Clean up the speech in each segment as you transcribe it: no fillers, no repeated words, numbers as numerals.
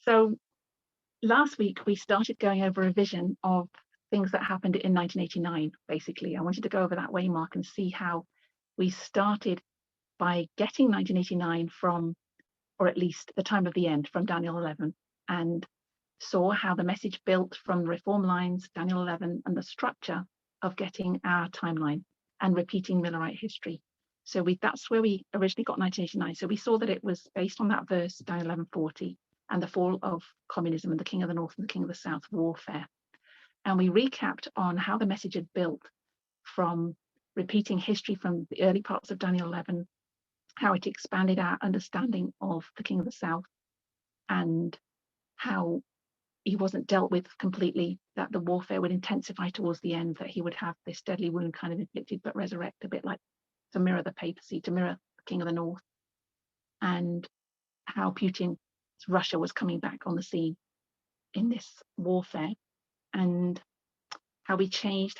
So last week we started going over a vision of things that happened in 1989. Basically, I wanted to go over that waymark and see how we started by getting 1989 from, or at least the time of the end, from Daniel 11, and saw how the message built from reform lines, Daniel 11, and the structure of getting our timeline and repeating Millerite history. So that's where we originally got 1989. So we saw that it was based on that verse, Daniel 11:40, and the fall of communism and the King of the North and the King of the South warfare. And we recapped on how the message had built from repeating history from the early parts of Daniel 11, how it expanded our understanding of the King of the South, and how he wasn't dealt with completely, that the warfare would intensify towards the end, that he would have this deadly wound kind of inflicted but resurrect, a bit like to mirror the papacy, to mirror the King of the North, and how Putin's Russia was coming back on the scene in this warfare, and how we've changed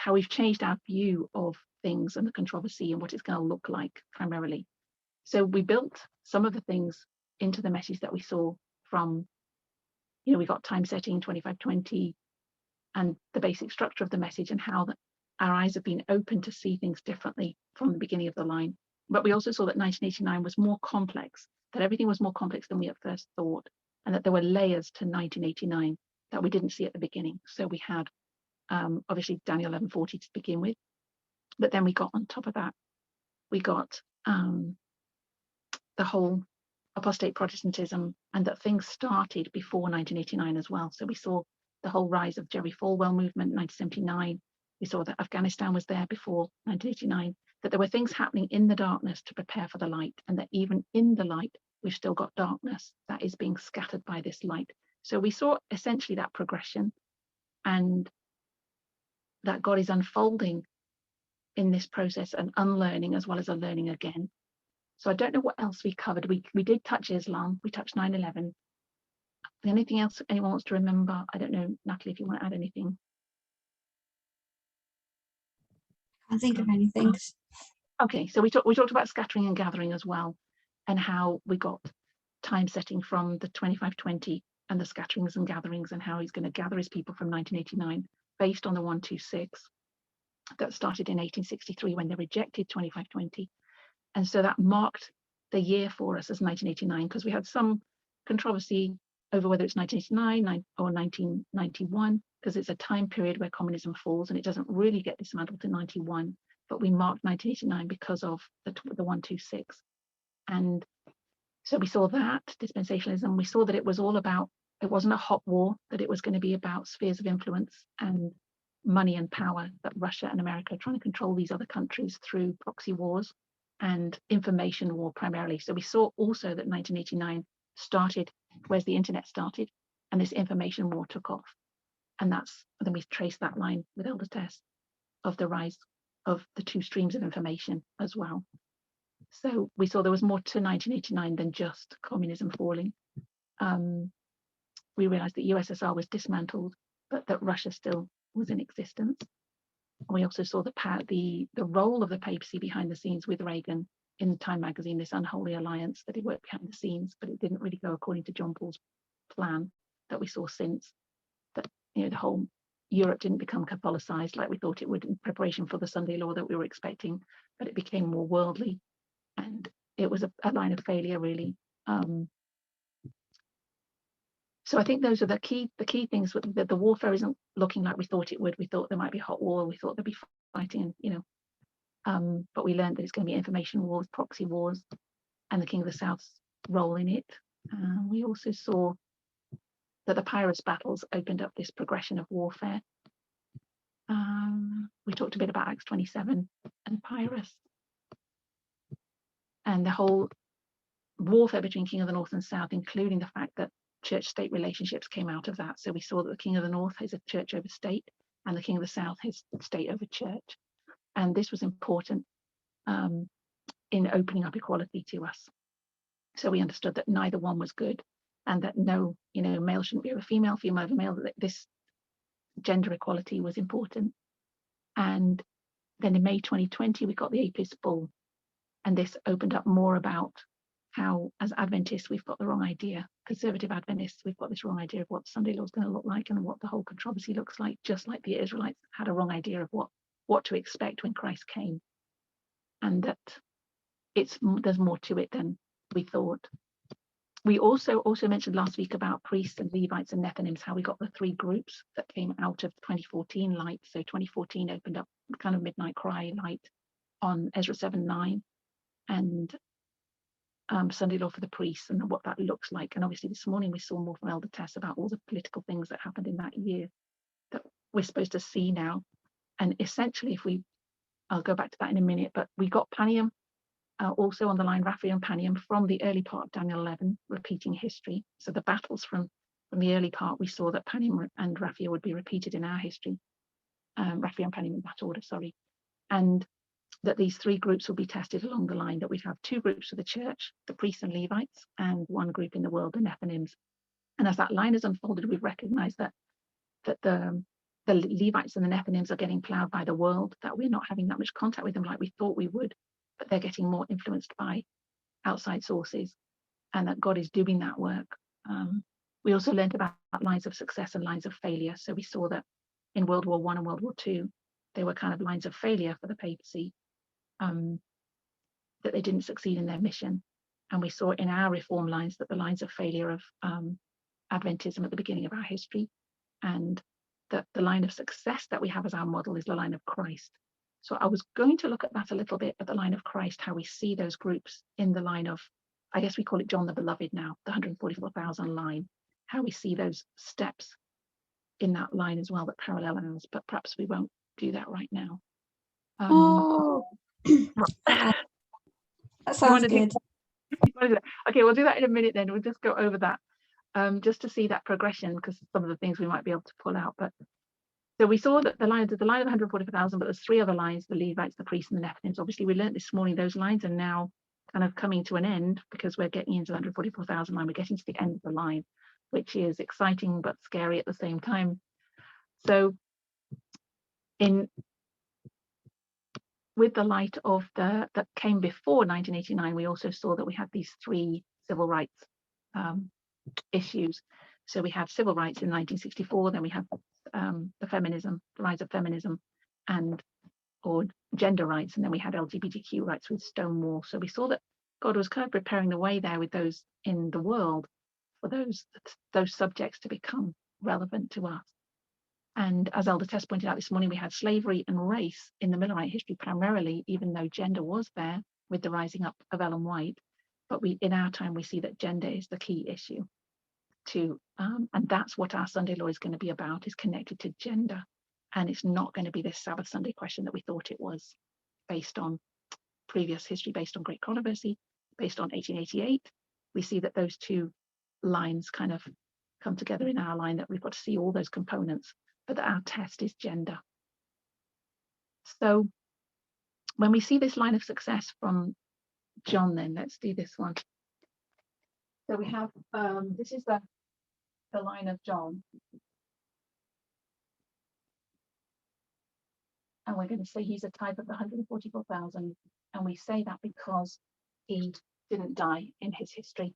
our view of things and the controversy and what it's going to look like primarily. So we built some of the things into the message that we saw from, we got time setting 2520 and the basic structure of the message, and how our eyes have been open to see things differently from the beginning of the line. But we also saw that 1989 was more complex, that everything was more complex than we at first thought, and that there were layers to 1989 that we didn't see at the beginning. So we had obviously Daniel 11:40 to begin with, but then we got on top of that, we got the whole apostate Protestantism, and that things started before 1989 as well. So we saw the whole rise of Jerry Falwell movement, 1979. We saw that Afghanistan was there before 1989, that there were things happening in the darkness to prepare for the light, and that even in the light, we've still got darkness that is being scattered by this light. So we saw essentially that progression, and that God is unfolding in this process, and unlearning as well as unlearning again. So I don't know what else we covered. We did touch Islam, we touched 9/11. Anything else anyone wants to remember? I don't know, Natalie, if you want to add anything. I can't think of anything. Okay, so we talked about scattering and gathering as well, and how we got time setting from the 2520 and the scatterings and gatherings, and how he's going to gather his people from 1989 based on the 126 that started in 1863 when they rejected 2520. And so that marked the year for us as 1989, because we had some controversy over whether it's 1989 or 1991, because it's a time period where communism falls and it doesn't really get dismantled to 91, but we marked 1989 because of the 126. And so we saw that dispensationalism. We saw that it was all about, it wasn't a hot war, that it was going to be about spheres of influence and money and power, that Russia and America are trying to control these other countries through proxy wars and information war primarily. So we saw also that 1989 started whereas the internet started, and this information war took off. And then we traced that line with Elder Tess of the rise of the two streams of information as well. So we saw there was more to 1989 than just communism falling. We realized that USSR was dismantled, but that Russia still was in existence. We also saw the role of the papacy behind the scenes with Reagan in Time magazine, this unholy alliance that he worked behind the scenes, but it didn't really go according to John Paul's plan that we saw since. That the whole Europe didn't become Catholicized like we thought it would in preparation for the Sunday law that we were expecting, but it became more worldly, and it was a line of failure really. So I think those are the key things. That the warfare isn't looking like we thought it would. We thought there might be a hot war. We thought there'd be fighting, but we learned that it's going to be information wars, proxy wars, and the King of the South's role in it. We also saw that the Pyrrhus battles opened up this progression of warfare. We talked a bit about Acts 27 and Pyrrhus, and the whole warfare between King of the North and South, including the fact that church-state relationships came out of that. So we saw that the King of the North has a church over state, and the King of the South has state over church. And this was important in opening up equality to us. So we understood that neither one was good, and that no, male shouldn't be over female, female over male, that this gender equality was important. And then in May 2020, we got the Apis Bull, and this opened up more about how as Adventists we've got the wrong idea. Conservative Adventists, we've got this wrong idea of what Sunday law is going to look like and what the whole controversy looks like, just like the Israelites had a wrong idea of what to expect when Christ came, and that there's more to it than we thought. We also mentioned last week about priests and Levites and Nethinims, how we got the three groups that came out of 2014 light. So 2014 opened up kind of midnight cry light on Ezra 7:9 and Sunday law for the priests and what that looks like. And obviously this morning we saw more from Elder Tess about all the political things that happened in that year that we're supposed to see now. And essentially, I'll go back to that in a minute, but we got Panium also on the line, Raphael and Panium, from the early part of Daniel 11, repeating history. So the battles from the early part, we saw that Panium and Raphael would be repeated in our history. Raphael and Panium in that order, sorry. And that these three groups will be tested along the line, that we'd have two groups for the church, the priests and Levites, and one group in the world, the Nethinims. And as that line has unfolded, we've recognized that the Levites and the Nethinims are getting plowed by the world, that we're not having that much contact with them like we thought we would, but they're getting more influenced by outside sources, and that God is doing that work. We also learned about lines of success and lines of failure. So we saw that in World War I and World War II, they were kind of lines of failure for the papacy, that they didn't succeed in their mission. And we saw in our reform lines that the lines of failure of Adventism at the beginning of our history, and that the line of success that we have as our model is the line of Christ. So I was going to look at that a little bit, at the line of Christ, how we see those groups in the line of, I guess we call it John the Beloved now, the 144,000 line, how we see those steps in that line as well that parallel ours, but perhaps we won't do that right now. That sounds good. Okay, we'll do that in a minute then. We'll just go over that just to see that progression, because some of the things we might be able to pull out. But so we saw that the line of 144,000, but there's three other lines, the Levites, the priests, and the Nethinims. Obviously, we learned this morning those lines are now kind of coming to an end, because we're getting into the 144,000 line. We're getting to the end of the line, which is exciting but scary at the same time. So with the light of that came before 1989, we also saw that we had these three civil rights issues. So we had civil rights in 1964, then we had the rise of feminism, or gender rights, and then we had LGBTQ rights with Stonewall. So we saw that God was kind of preparing the way there with those in the world for those subjects to become relevant to us. And as Elder Tess pointed out this morning, we had slavery and race in the Millerite history primarily, even though gender was there with the rising up of Ellen White. But in our time, we see that gender is the key issue and that's what our Sunday law is going to be about, is connected to gender. And it's not going to be this Sabbath Sunday question that we thought it was, based on previous history, based on Great Controversy, based on 1888. We see that those two lines kind of come together in our line, that we've got to see all those components, but that our test is gender. So when we see this line of success from John, then let's do this one. So we have, this is the line of John. And we're going to say he's a type of the 144,000. And we say that because he didn't die in his history.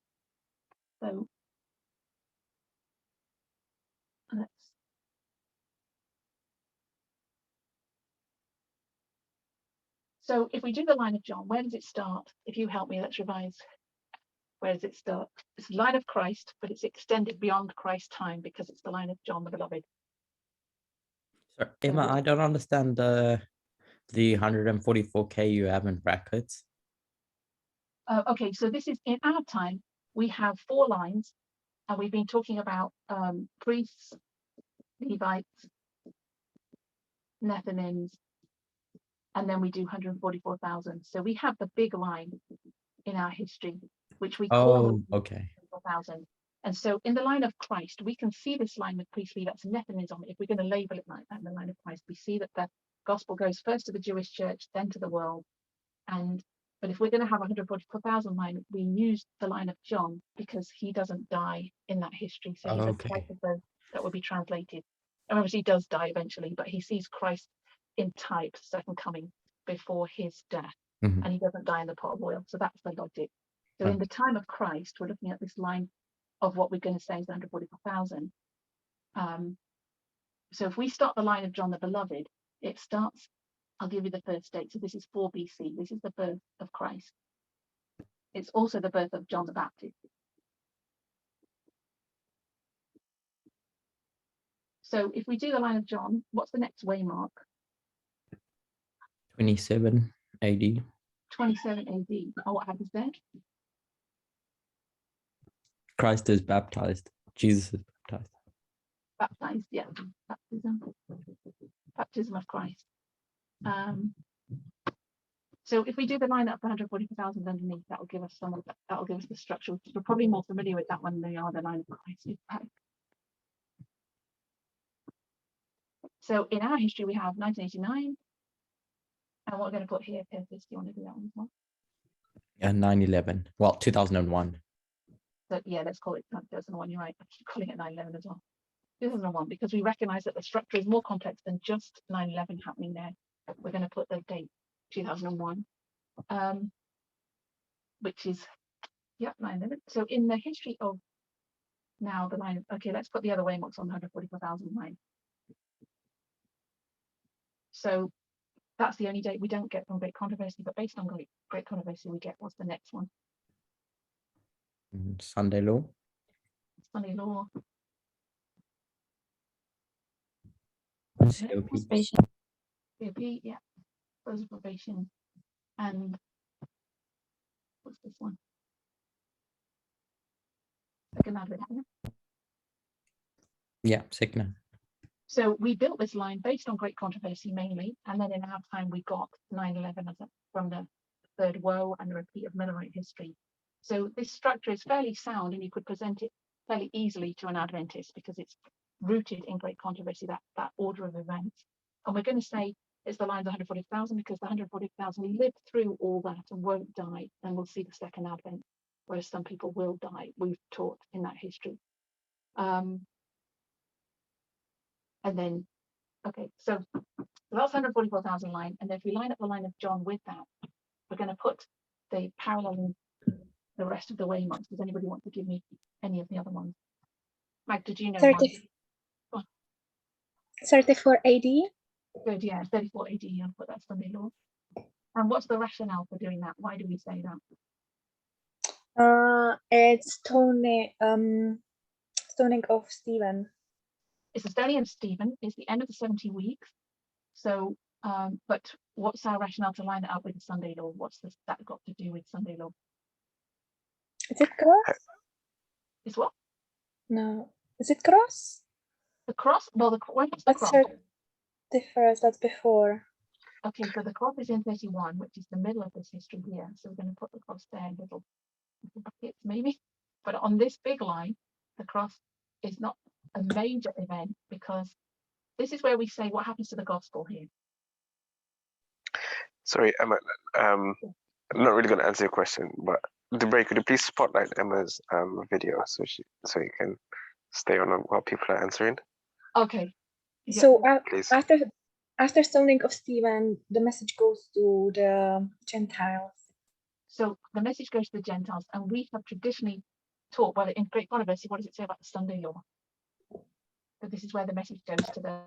So if we do the line of John, where does it start? If you help me, let's revise. Where does it start? It's the line of Christ, but it's extended beyond Christ's time, because it's the line of John the Beloved. So, Emma, I don't understand the 144K you have in brackets. Okay, so this is in our time. We have 4 lines, and we've been talking about priests, Levites, Nethinims, and then we do 144,000. So we have the big line in our history, which we call 144,000. And so in the line of Christ, we can see this line with priests, Levites, and Nethinims on it. If we're going to label it like that in the line of Christ, we see that the gospel goes first to the Jewish church, then to the world. But if we're going to have 144,000 line, we use the line of John because he doesn't die in that history. So he's a type of those that will be translated. And obviously he does die eventually, but he sees Christ in type, second coming, before his death. And he doesn't die in the pot of oil. So that's the logic. So in the time of Christ, we're looking at this line of what we're going to say is 144,000. So if we start the line of John the Beloved, it starts, I'll give you the first date. So this is 4 BC. This is the birth of Christ. It's also the birth of John the Baptist. So if we do the line of John, what's the next waymark? 27 AD. 27 AD. Oh, what happens there? Christ is baptized. Jesus is baptized. Baptized, yeah. Baptism of Christ. So if we do the line up for 144,000 underneath, that will give us that'll give us the structure. We're probably more familiar with that one than they are the line of Christ. So in our history, we have 1989. And what we're going to put here, Purpose, do you want to do that one as well? Yeah, 9/11. Well, 2001. So yeah, let's call it 2001. You're right. I keep calling it 9/11 as well. 2001, because we recognize that the structure is more complex than just 9/11 happening there. We're going to put the date 2001, which is, yeah, 9/11. So in the history of now, the line, okay, let's put the other waymarks on the 144,000 line. So that's the only date we don't get from Great Controversy, but based on Great Controversy, we get what's the next one? Sunday Law. Sunday Law. COP. COP, yeah. Close of probation. And what's this one? Second Advent. Yeah, Signa. So we built this line based on Great Controversy mainly, and then in our time we got 9/11 from the third woe and the repeat of Millerite history. So this structure is fairly sound, and you could present it fairly easily to an Adventist because it's rooted in Great Controversy, that order of events. And we're going to say it's the lines 140,000 because the 140,000 lived through all that and won't die, and we'll see the second Advent, whereas some people will die. We've taught in that history. And then, okay, so that's 144,000 line. And if we line up the line of John with that, we're going to put the paralleling the rest of the waymarks. Does anybody want to give me any of the other ones? Mag, did you know 34 AD. Good, yeah, 34 AD. I'll put that Sunday Law. And what's the rationale for doing that? Why do we say that? It's stoning of Stephen. It's the stoning of Stephen. It's the end of the 70 weeks. So, but what's our rationale to line it up with the Sunday Law? What's that got to do with Sunday Law? Is it cross? Is what? No. Is it cross? The cross? Well, when was the cross? The first, that's before. Okay, so the cross is in 31, which is the middle of this history here. So we're going to put the cross there in little buckets, maybe. But on this big line, the cross is not a major event because this is where we say what happens to the gospel here. Sorry, Emma. I'm not really going to answer your question, but Debray, could you please spotlight Emma's video so you can stay on while people are answering? Okay. So please. after stoning of Stephen, the message goes to the Gentiles. So the message goes to the Gentiles, and we have traditionally taught, well, in Great Controversy, what does it say about the Sunday Law? So this is where the message goes to the,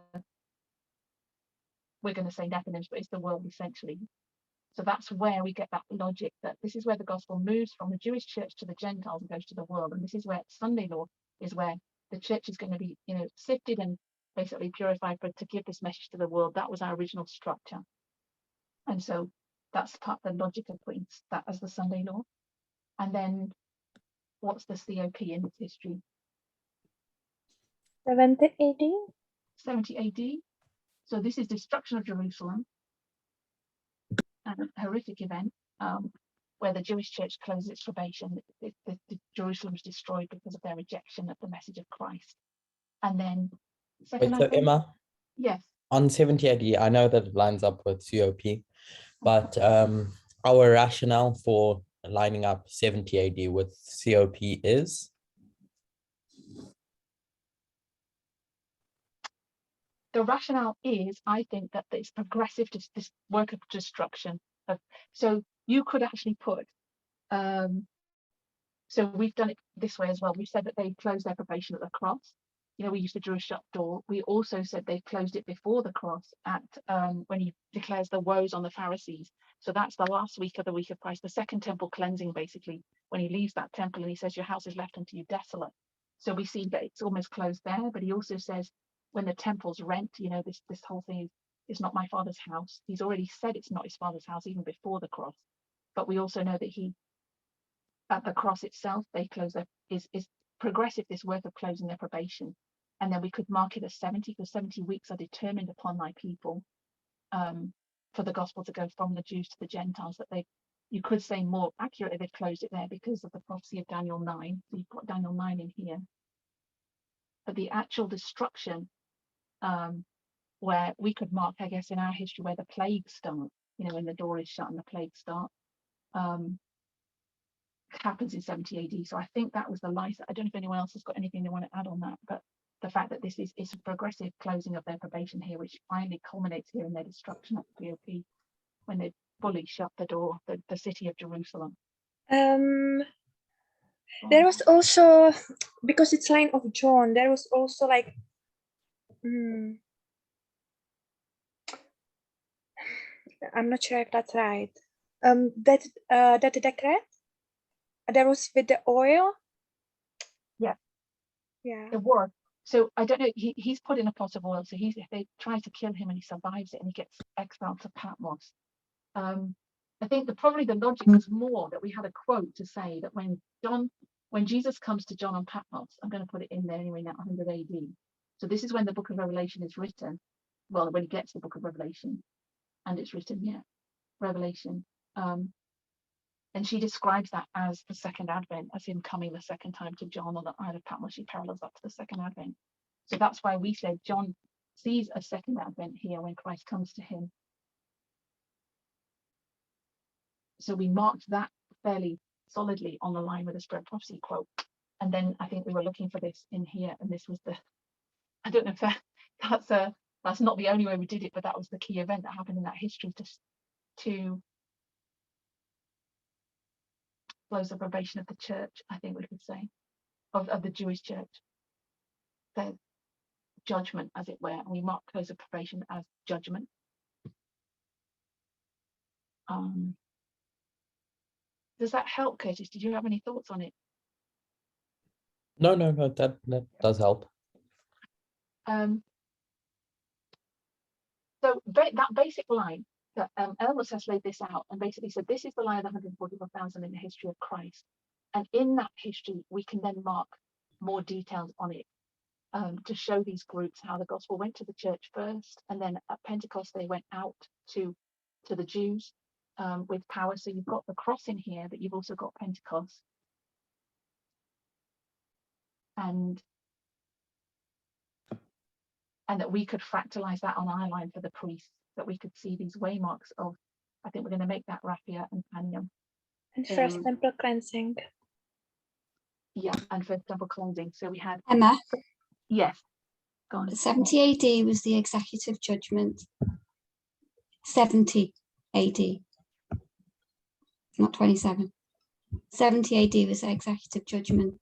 we're going to say Nephilims, but it's the world essentially. So that's where we get that logic that this is where the gospel moves from the Jewish church to the Gentiles and goes to the world. And this is where Sunday Law is where the church is going to be, sifted and basically purified to give this message to the world. That was our original structure. And so that's part of the logic of putting that as the Sunday Law. And then what's the COP in its history? 70 AD. 70 AD. So this is destruction of Jerusalem, an horrific event where the Jewish church closes its probation. Jerusalem is destroyed because of their rejection of the message of Christ. And then second Wait, so Emma? Yes. On 70 AD, I know that it lines up with COP, but our rationale for lining up 70 AD with COP is? The rationale is, I think, that it's progressive to this work of destruction. So you could actually put So we've done it this way as well. We've said that they closed their probation at the cross. You know, we used to do a shut door. We also said they closed it before the cross at when he declares the woes on the Pharisees. So that's the last week of the week of Christ, the second temple cleansing, basically, when he leaves that temple and he says, your house is left unto you desolate. So we see that it's almost closed there, but he also says when the temple's rent, you know, this whole thing is not my father's house. He's already said it's not his father's house even before the cross. But we also know that he, at the cross itself, they close their, is progressive, this work of closing their probation. And then we could mark it as 70, because 70 weeks are determined upon my people, for the gospel to go from the Jews to the Gentiles, that they, you could say more accurately, they've closed it there because of the prophecy of Daniel 9. So you've got Daniel 9 in here. But the actual destruction, where we could mark, I guess, in our history, where the plagues start, you know, when the door is shut and the plagues start, happens in 70 AD. So I think that was the light. I don't know if anyone else has got anything they want to add on that, but the fact that this is a progressive closing of their probation here, which finally culminates here in their destruction at the POP, when they fully shut the door, the city of Jerusalem. There was also, because it's line of John, there was also like, I'm not sure if that's right. That the decree, there was with the oil. Yeah. Yeah. It was. So I don't know, he's put in a pot of oil, so they try to kill him and he survives it and he gets exiled to Patmos. I think probably the logic was more that we had a quote to say that when Jesus comes to John on Patmos, I'm going to put it in there anyway, now 100 AD. So this is when the book of Revelation is written. Well, when he gets the book of Revelation, and it's written, yeah, Revelation. And she describes that as the second advent, as him coming the second time to John on the Isle of Patmos. She parallels that to the second advent. So that's why we said John sees a second advent here when Christ comes to him. So we marked that fairly solidly on the line with the spread prophecy quote. And then I think we were looking for this in here, and this was I don't know if that's not the only way we did it, but that was the key event that happened in that history to close the probation of the church, I think we could say, of the Jewish church, their judgment, as it were. And we mark close of probation as judgment. Does that help, Curtis? Did you have any thoughts on it? No, that does help. So that basic line that Elmas has laid this out and basically said this is the line of the 144,000 in the history of Christ, and in that history we can then mark more details on it to show these groups how the gospel went to the church first, and then at Pentecost they went out to the Jews with power. So you've got the cross in here, but you've also got Pentecost, and that we could fractalize that on our line for the priests, that we could see these waymarks of, I think we're going to make that raffia and panium. And first temple cleansing. Yeah, and first temple cleansing. So we had Emma, yes, go on. 70 AD was the executive judgment. 70 AD, not 27. 70 AD was the executive judgment.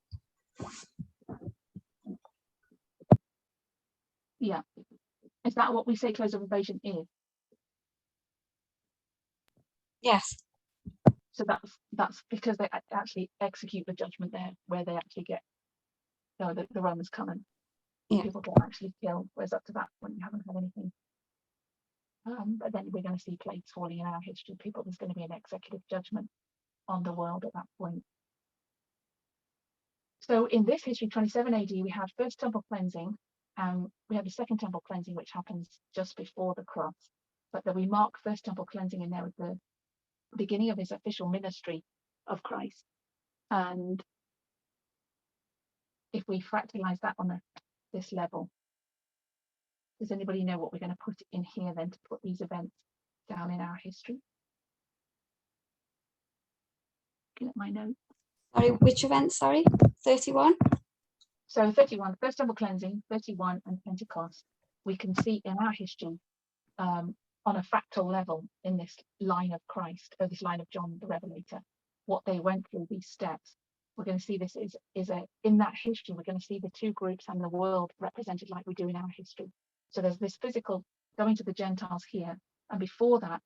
Yeah, is that what we say close of probation is? Yes. So that's because they actually execute the judgment there, where they actually get, you know, the Romans come and people get actually killed, whereas up to that point you haven't had anything. But then we're going to see plagues falling in our history. There's going to be an executive judgment on the world at that point. So in this history, 27 AD, we had first temple cleansing, and we had the second temple cleansing, which happens just before the cross. But then we mark first temple cleansing in there with the beginning of his official ministry of Christ. And if we fractalize that on this level, does anybody know what we're going to put in here then to put these events down in our history? Looking at my notes. Sorry, which event? Sorry, 31. So 31, first temple cleansing, 31, and Pentecost. We can see in our history on a fractal level in this line of Christ, or this line of John the Revelator, what they went through, these steps. we're going to see this in that history, we're going to see the two groups and the world represented like we do in our history. So there's this physical going to the Gentiles here, and before that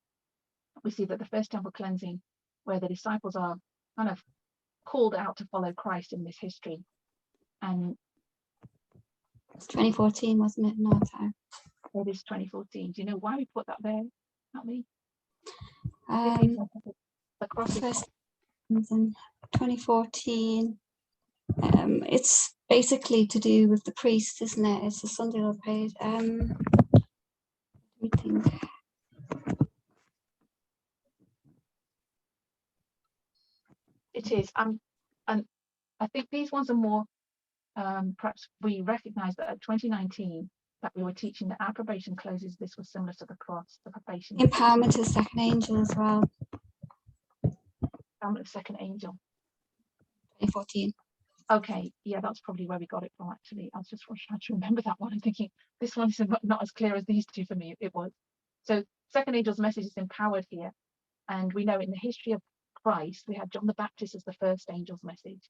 we see that the first temple cleansing, where the disciples are kind of called out to follow Christ in this history. And It's 2014, wasn't it? No time. it is 2014. Do you know why we put that there? Not me. The cross is First, in 2014. It's basically to do with the priest, isn't it? It's a Sunday law page. Let me think. it is. And I think these ones are more. Perhaps we recognise that at 2019 that we were teaching that our probation closes. This was similar to the cross, the probation. Empowerment of the second angel as well. Empowerment of second angel. 2014. Okay, yeah, that's probably where we got it from. Actually, I was just trying to remember that one. I'm thinking this one is not as clear as these two for me. It was. So second angel's message is empowered here, and we know in the history of Christ we had John the Baptist as the first angel's message.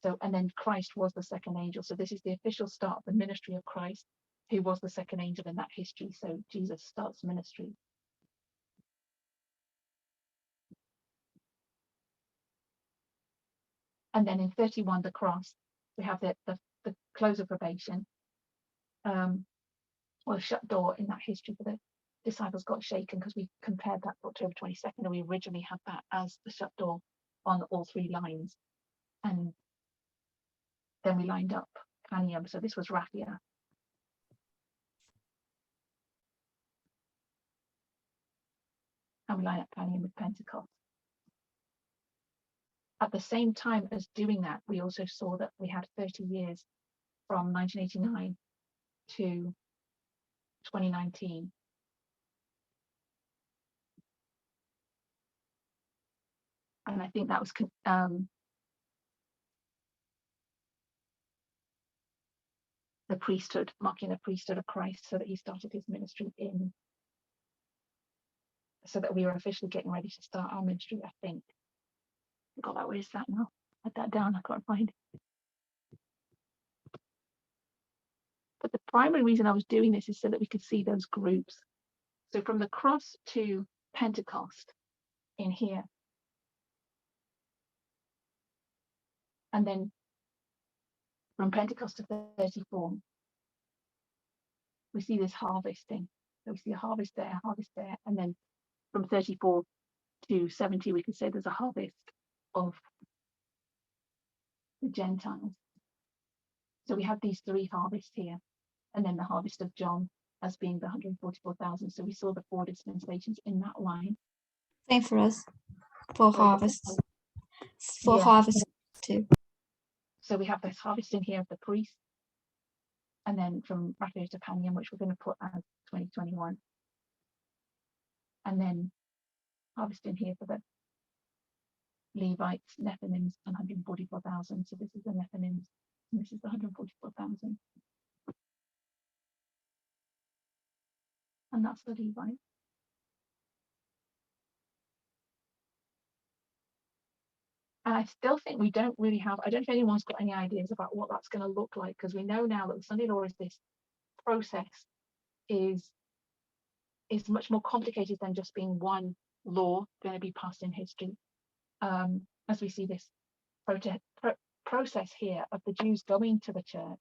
So, and then Christ was the second angel. So this is the official start of the ministry of Christ, who was the second angel in that history. So Jesus starts ministry. And then in 31, the cross, we have the close of probation, or a shut door in that history for the disciples got shaken, because we compared that to October 22nd, and we originally had that as the shut door on all three lines. And then we lined up Panium. So this was Raphia. And we line up Panium with Pentecost. At the same time as doing that, we also saw that we had 30 years from 1989 to 2019. And I think that was the priesthood, marking the priesthood of Christ, so that he started his ministry in, so that we were officially getting ready to start our ministry, I think. God, where is that now? Write that down, I can't find it. But the primary reason I was doing this is so that we could see those groups. So from the cross to Pentecost in here, and then from Pentecost to 34, we see this harvesting. So we see a harvest there, and then from 34 to 70, we can say there's a harvest of the Gentiles. So we have these three harvests here, and then the harvest of John as being the 144,000. So we saw the four dispensations in that line. Same for us. For harvests. For harvest too. So we have this harvest in here of the priest, and then from Raphia to Panium, which we're going to put as 2021, and then harvest in here for the Levites, Nethinims, and 144,000. So this is the Nethinims, and this is the 144,000, and that's the Levites. And I still think we don't really have, I don't know if anyone's got any ideas about what that's going to look like, because we know now that the Sunday law is this process is much more complicated than just being one law going to be passed in history. As we see this process here of the Jews going to the church.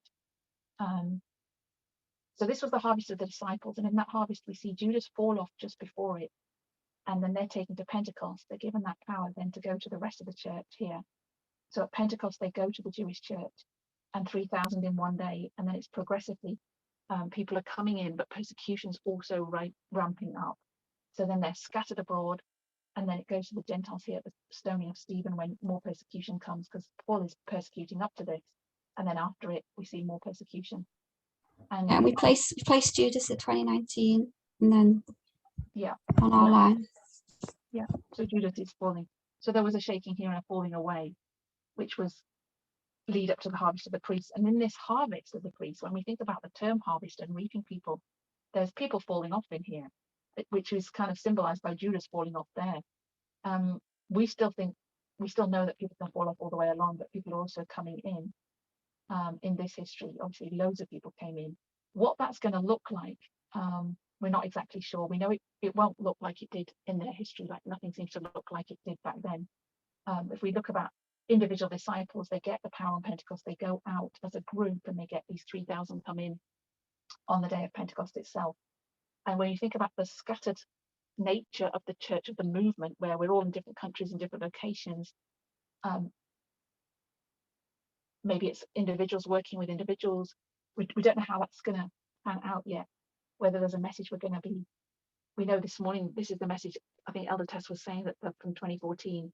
So this was the harvest of the disciples, and in that harvest we see Judas fall off just before it, and then they're taken to Pentecost. They're given that power then to go to the rest of the church here. So at Pentecost they go to the Jewish church, and 3,000 in one day, and then it's progressively people are coming in, but persecution's also ramping up. So then they're scattered abroad, and then it goes to the Gentiles here at the stoning of Stephen when more persecution comes, because Paul is persecuting up to this, and then after it we see more persecution. And we placed Judas at 2019, and then on our line. Yeah, so Judas is falling. So there was a shaking here and a falling away, which was lead up to the harvest of the priests. And in this harvest of the priests, when we think about the term harvest and reaping people, there's people falling off in here, which is kind of symbolized by Judas falling off there. We still think we still know that people can fall off all the way along, but people are also coming in this history. Obviously, loads of people came in. What that's going to look like, we're not exactly sure. We know it won't look like it did in their history, like nothing seems to look like it did back then. If we look about individual disciples, they get the power on Pentecost, they go out as a group and they get these 3,000 come in on the day of Pentecost itself. And when you think about the scattered nature of the church, of the movement, where we're all in different countries and different locations, maybe it's individuals working with individuals. We don't know how that's going to pan out yet, whether there's a message we're going to be. We know this morning, this is the message, I think Elder Tess was saying that from 2014,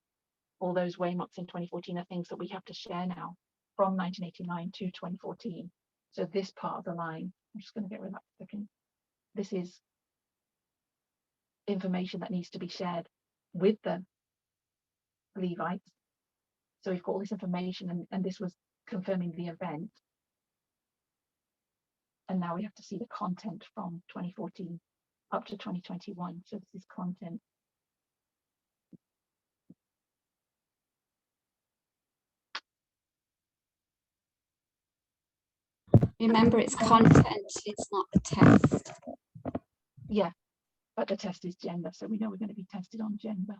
all those waymarks in 2014 are things that we have to share now from 1989 to 2014. So this part of the line, I'm just going to get rid of that for a second. This is information that needs to be shared with the Levites. So we've got all this information, and this was confirming the event. And now we have to see the content from 2014 up to 2021. So this is content. Remember, it's content, it's not the test. Yeah, but the test is gender, so we know we're going to be tested on gender.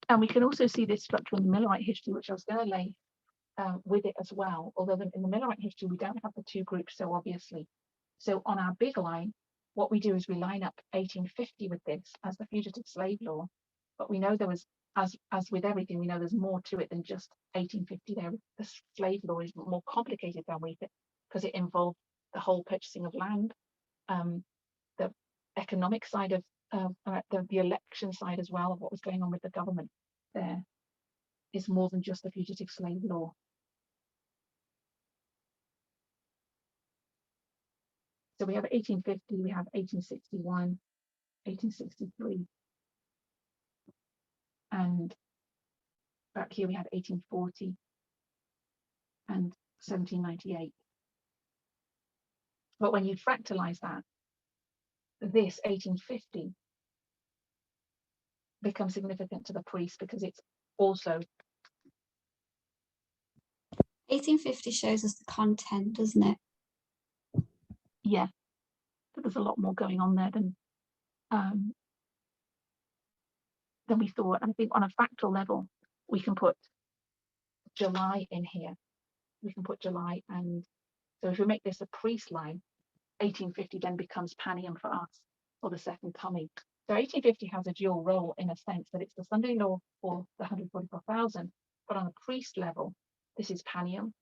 And we can also see this structure in the Millerite history, which I was going to lay with it as well. Although in the Millerite history, we don't have the two groups so obviously. So on our big line, what we do is we line up 1850 with this as the fugitive slave law. But we know there was, as with everything, we know there's more to it than just 1850 there. The slave law is more complicated than we think, because it involved the whole purchasing of land, the economic side of the election side as well, of what was going on with the government there, is more than just the fugitive slave law. So we have 1850, we have 1861, 1863, and back here we have 1840 and 1798. But when you fractalize that, this 1850 becomes significant to the priest because it's also 1850 shows us the content, doesn't it? yeah, but there's a lot more going on there than we thought. And I think on a fractal level, we can put July in here. We can put July, and so if we make this a priest line, 1850 then becomes Panium for us, or the second coming. So 1850 has a dual role in a sense that it's the Sunday law for the 144,000, but on a priest level, this is Panium.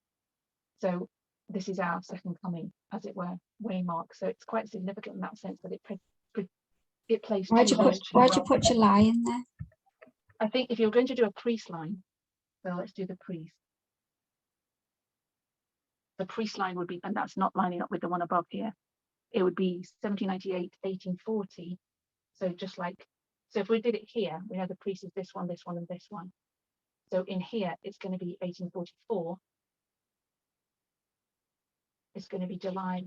So this is our second coming, as it were, waymark. So it's quite significant in that sense that it plays. Why'd you put July in there? I think if you're going to do a priest line, so let's do the priest. The priest line would be, and that's not lining up with the one above here. It would be 1798, 1840. So just like, so if we did it here, we know the priest is this one, and this one. So in here, it's going to be 1844. It's going to be July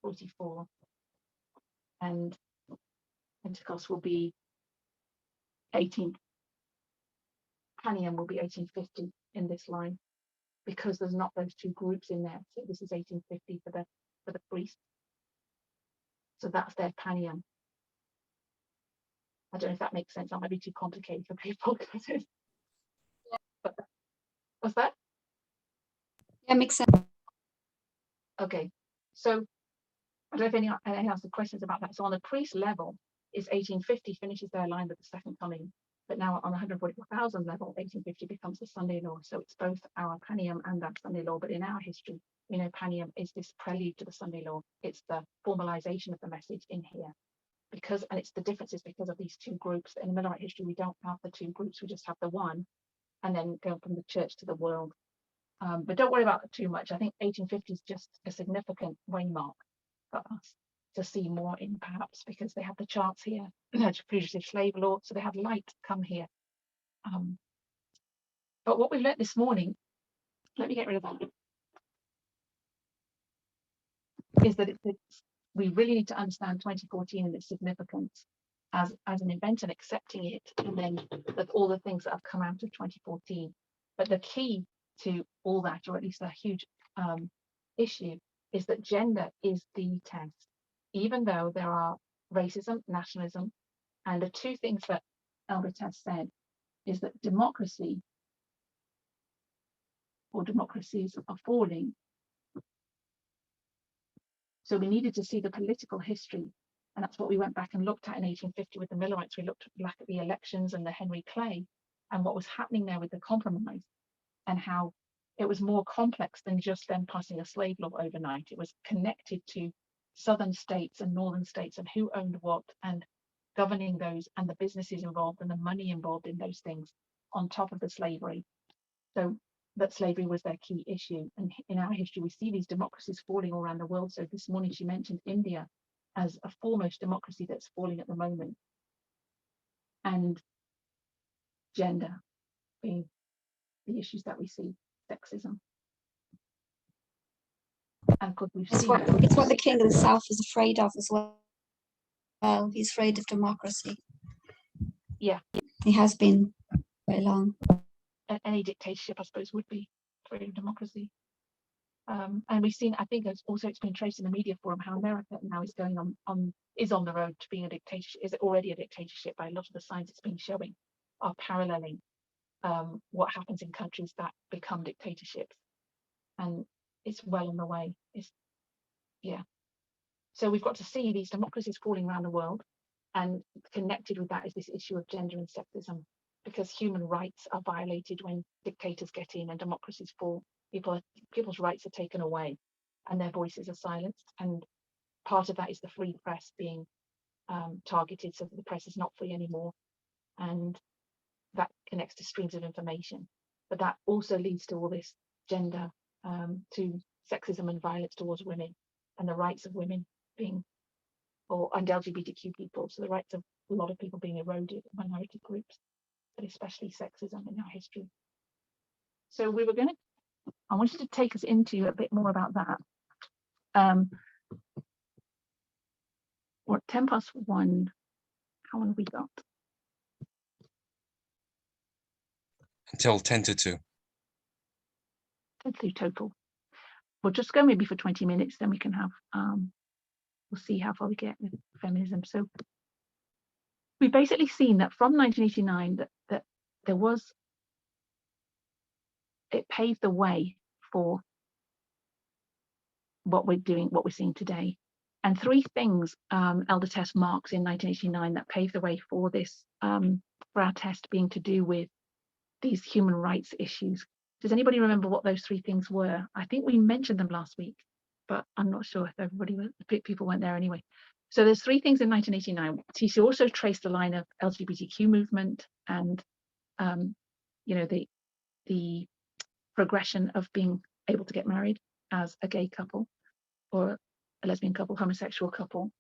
44. And Pentecost will be Panium will be 1850 in this line, because there's not those two groups in there. So this is 1850 for the priest. So that's their Panium. I don't know if that makes sense. That might be too complicated for people. But what's that? Yeah, makes sense. Okay, so I don't know if anyone has the questions about that. So on the priest level, is 1850 finishes their line with the second coming, but now on 144,000 level, 1850 becomes the Sunday law. So it's both our Panium and that Sunday law. But in our history, we know Panium is this prelude to the Sunday law. It's the formalization of the message in here. And it's the differences because of these two groups. In the Millerite history, we don't have the two groups, we just have the one, and then go from the church to the world. But don't worry about it too much. I think 1850 is just a significant waymark for us to see more in, perhaps because they have the charts here, fugitive slave law, so they have light come here. But what we've learned this morning, let me get rid of that. is that we really need to understand 2014 and its significance as an event and accepting it, and then that all the things that have come out of 2014. But the key to all that, or at least a huge issue, is that gender is the test. Even though there are racism, nationalism, and the two things that Elder Tess said is that democracy or democracies are falling. So we needed to see the political history, and that's what we went back and looked at in 1850 with the Millerites. We looked back at the elections and the Henry Clay and what was happening there with the compromise, and how it was more complex than just them passing a slave law overnight. It was connected to southern states and northern states and who owned what and governing those, and the businesses involved and the money involved in those things on top of the slavery. So that slavery was their key issue. And in our history, we see these democracies falling all around the world. So this morning she mentioned India as a foremost democracy that's falling at the moment. And gender being the issues that we see, sexism. And because we've It's seen what the King of the South is afraid of as well. He's afraid of democracy. Yeah. He has been very long. Any dictatorship, I suppose, would be afraid of democracy. And we've seen, I think it's been traced in the media forum, how America now is going is on the road to being a dictatorship, is already a dictatorship by a lot of the signs it's been showing are paralleling what happens in countries that become dictatorships. And it's well on the way. So we've got to see these democracies falling around the world, and connected with that is this issue of gender and sexism, because human rights are violated when dictators get in and democracies fall. People's rights are taken away and their voices are silenced, and part of that is the free press being targeted, so that the press is not free anymore, and that connects to streams of information. But that also leads to all this gender, to sexism and violence towards women, and the rights of women being, and LGBTQ people, so the rights of a lot of people being eroded, minority groups, but especially sexism in our history. So I wanted to take us into a bit more about that. We're at 1:10. How long have we got? Until 10 to 2. 10 to 2 total. We'll just go maybe for 20 minutes, then we can have, we'll see how far we get with feminism. So we've basically seen that from 1989 that there was, it paved the way for what we're doing, what we're seeing today. And three things Elder Tess marks in 1989 that paved the way for this, for our test being to do with these human rights issues. Does anybody remember what those three things were? I think we mentioned them last week, but I'm not sure if people went there anyway. So there's three things in 1989. She also traced the line of LGBTQ movement and, the progression of being able to get married as a gay couple or a lesbian couple, homosexual couple,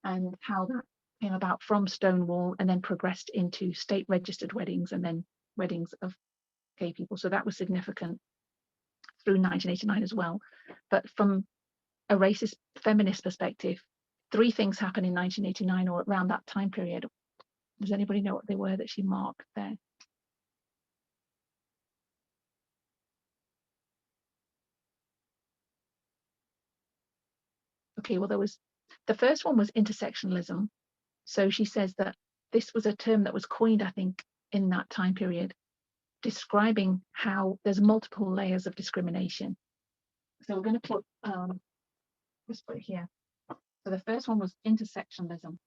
and how that came about from Stonewall and then progressed into state registered weddings and then weddings of gay people. So that was significant through 1989 as well. But from a racist feminist perspective, three things happened in 1989 or around that time period. Does anybody know what they were that she marked there? Okay, well, the first one was intersectionalism. So she says that this was a term that was coined, I think, in that time period, describing how there's multiple layers of discrimination. So we're going to put, let's put it here. So the first one was intersectionalism.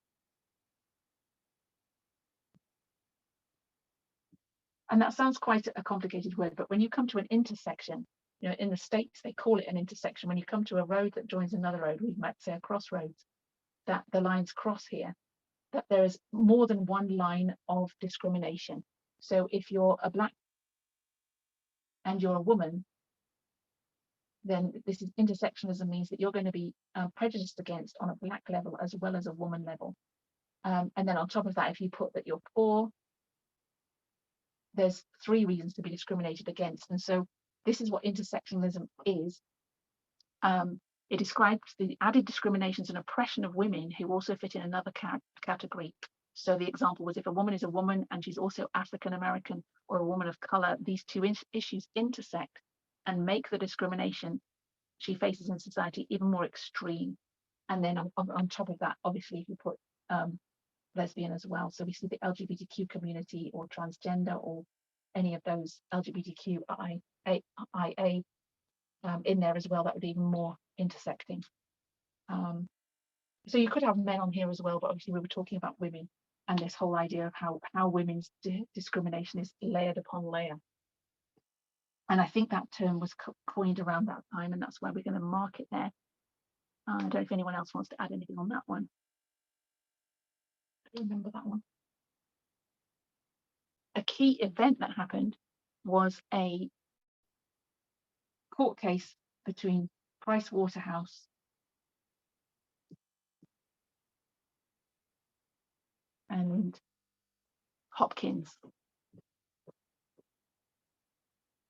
And that sounds quite a complicated word, but when you come to an intersection, in the States, they call it an intersection. When you come to a road that joins another road, we might say a crossroads, that the lines cross here, that there is more than one line of discrimination. So if you're a Black and you're a woman, then this is intersectionalism, means that you're going to be prejudiced against on a Black level as well as a woman level. And then on top of that, if you put that you're poor, there's three reasons to be discriminated against. And so this is what intersectionalism is. It describes the added discriminations and oppression of women who also fit in another category. So the example was if a woman is a woman and she's also African American or a woman of color, these two issues intersect and make the discrimination she faces in society even more extreme. And then on top of that, obviously, if you put lesbian as well. So we see the LGBTQ community or transgender or any of those LGBTQIA in there as well, that would be even more intersecting. So you could have men on here as well, but obviously we were talking about women and this whole idea of how women's discrimination is layered upon layer. And I think that term was coined around that time, and that's why we're going to mark it there. I don't know if anyone else wants to add anything on that one. I remember that one. A key event that happened was a court case between Price Waterhouse and Hopkins.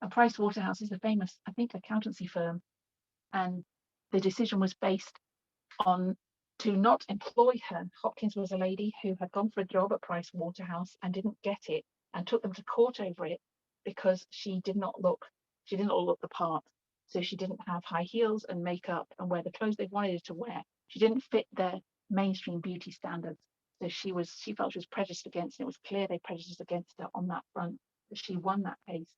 And Price Waterhouse is a famous, I think, accountancy firm, and the decision was based on to not employ her. Hopkins was a lady who had gone for a job at Price Waterhouse and didn't get it, and took them to court over it because she did not look the part. So she didn't have high heels and makeup and wear the clothes they wanted her to wear. She didn't fit their mainstream beauty standards. So she felt she was prejudiced against, and it was clear they prejudiced against her on that front. But she won that case.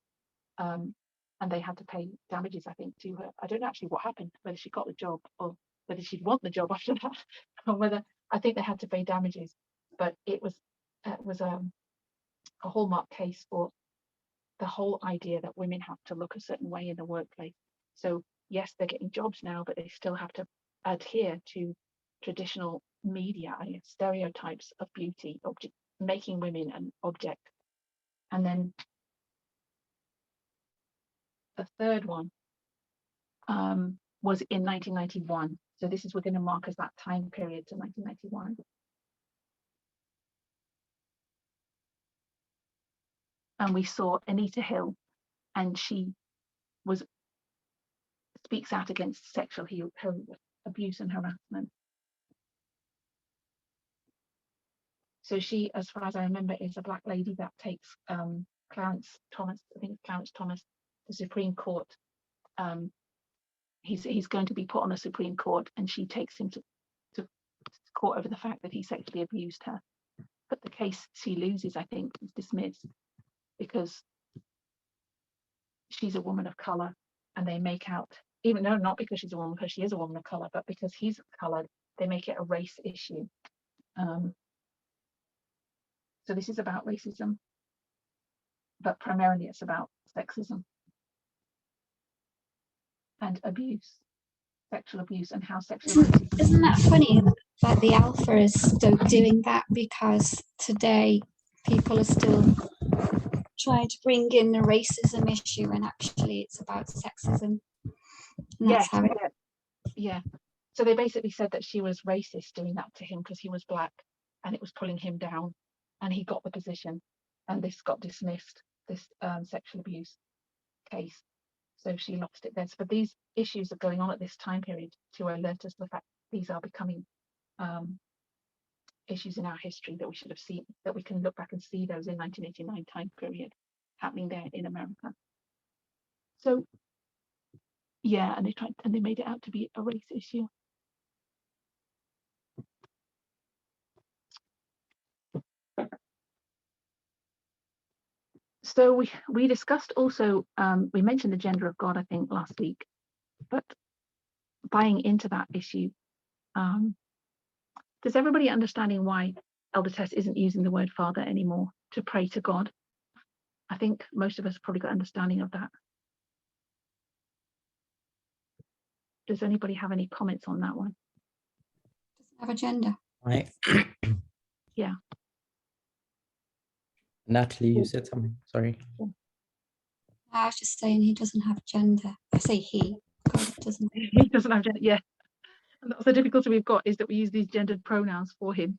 And they had to pay damages, I think, to her. I don't know actually what happened, whether she got the job or whether she'd want the job after that, or whether, I think they had to pay damages. But it was a hallmark case for the whole idea that women have to look a certain way in the workplace. So yes, they're getting jobs now, but they still have to adhere to traditional media stereotypes of beauty, making women an object. And then the third one was in 1991. So this is within a mark as that time period to 1991. And we saw Anita Hill, and she speaks out against sexual abuse and harassment. So she, as far as I remember, is a Black lady that takes Clarence Thomas, I think it's Clarence Thomas, the Supreme Court. He's going to be put on the Supreme Court, and she takes him to court over the fact that he sexually abused her. But the case she loses, I think, is dismissed because she's a woman of color, and they make out, even though not because she's a woman, because she is a woman of color, but because he's colored, they make it a race issue. So this is about racism, but primarily it's about sexism and abuse, sexual abuse, and how sexual abuse is. Isn't that funny that the alpha is still doing that, because today people are still trying to bring in the racism issue, and actually it's about sexism. And that's how it. Yeah. So they basically said that she was racist doing that to him because he was Black, and it was pulling him down, and he got the position, and this got dismissed, this sexual abuse case. So she lost it then. But these issues are going on at this time period to alert us to the fact these are becoming issues in our history that we should have seen, that we can look back and see those in 1989 time period happening there in America. So yeah, and they made it out to be a race issue. So we discussed also, we mentioned the gender of God, I think, last week, but buying into that issue, does everybody understanding why Elder Tess isn't using the word Father anymore to pray to God? I think most of us probably got understanding of that. Does anybody have any comments on that one? Doesn't have a gender. Right. Yeah. Natalie, you said something. Sorry. I was just saying he doesn't have gender. I say he. God doesn't. He doesn't have gender. Yeah. And that's the difficulty we've got, is that we use these gendered pronouns for him,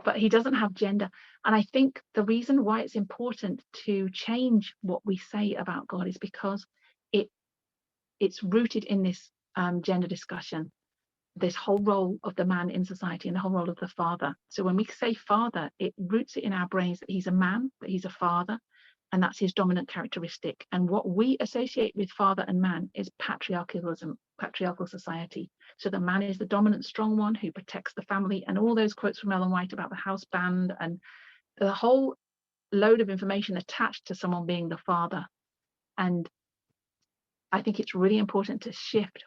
but he doesn't have gender. And I think the reason why it's important to change what we say about God is because it's rooted in this gender discussion, this whole role of the man in society and the whole role of the father. So when we say father, it roots it in our brains that he's a man, that he's a father, and that's his dominant characteristic. And what we associate with father and man is patriarchalism, patriarchal society. So the man is the dominant, strong one who protects the family, and all those quotes from Ellen White about the house band and the whole load of information attached to someone being the father. And I think it's really important to shift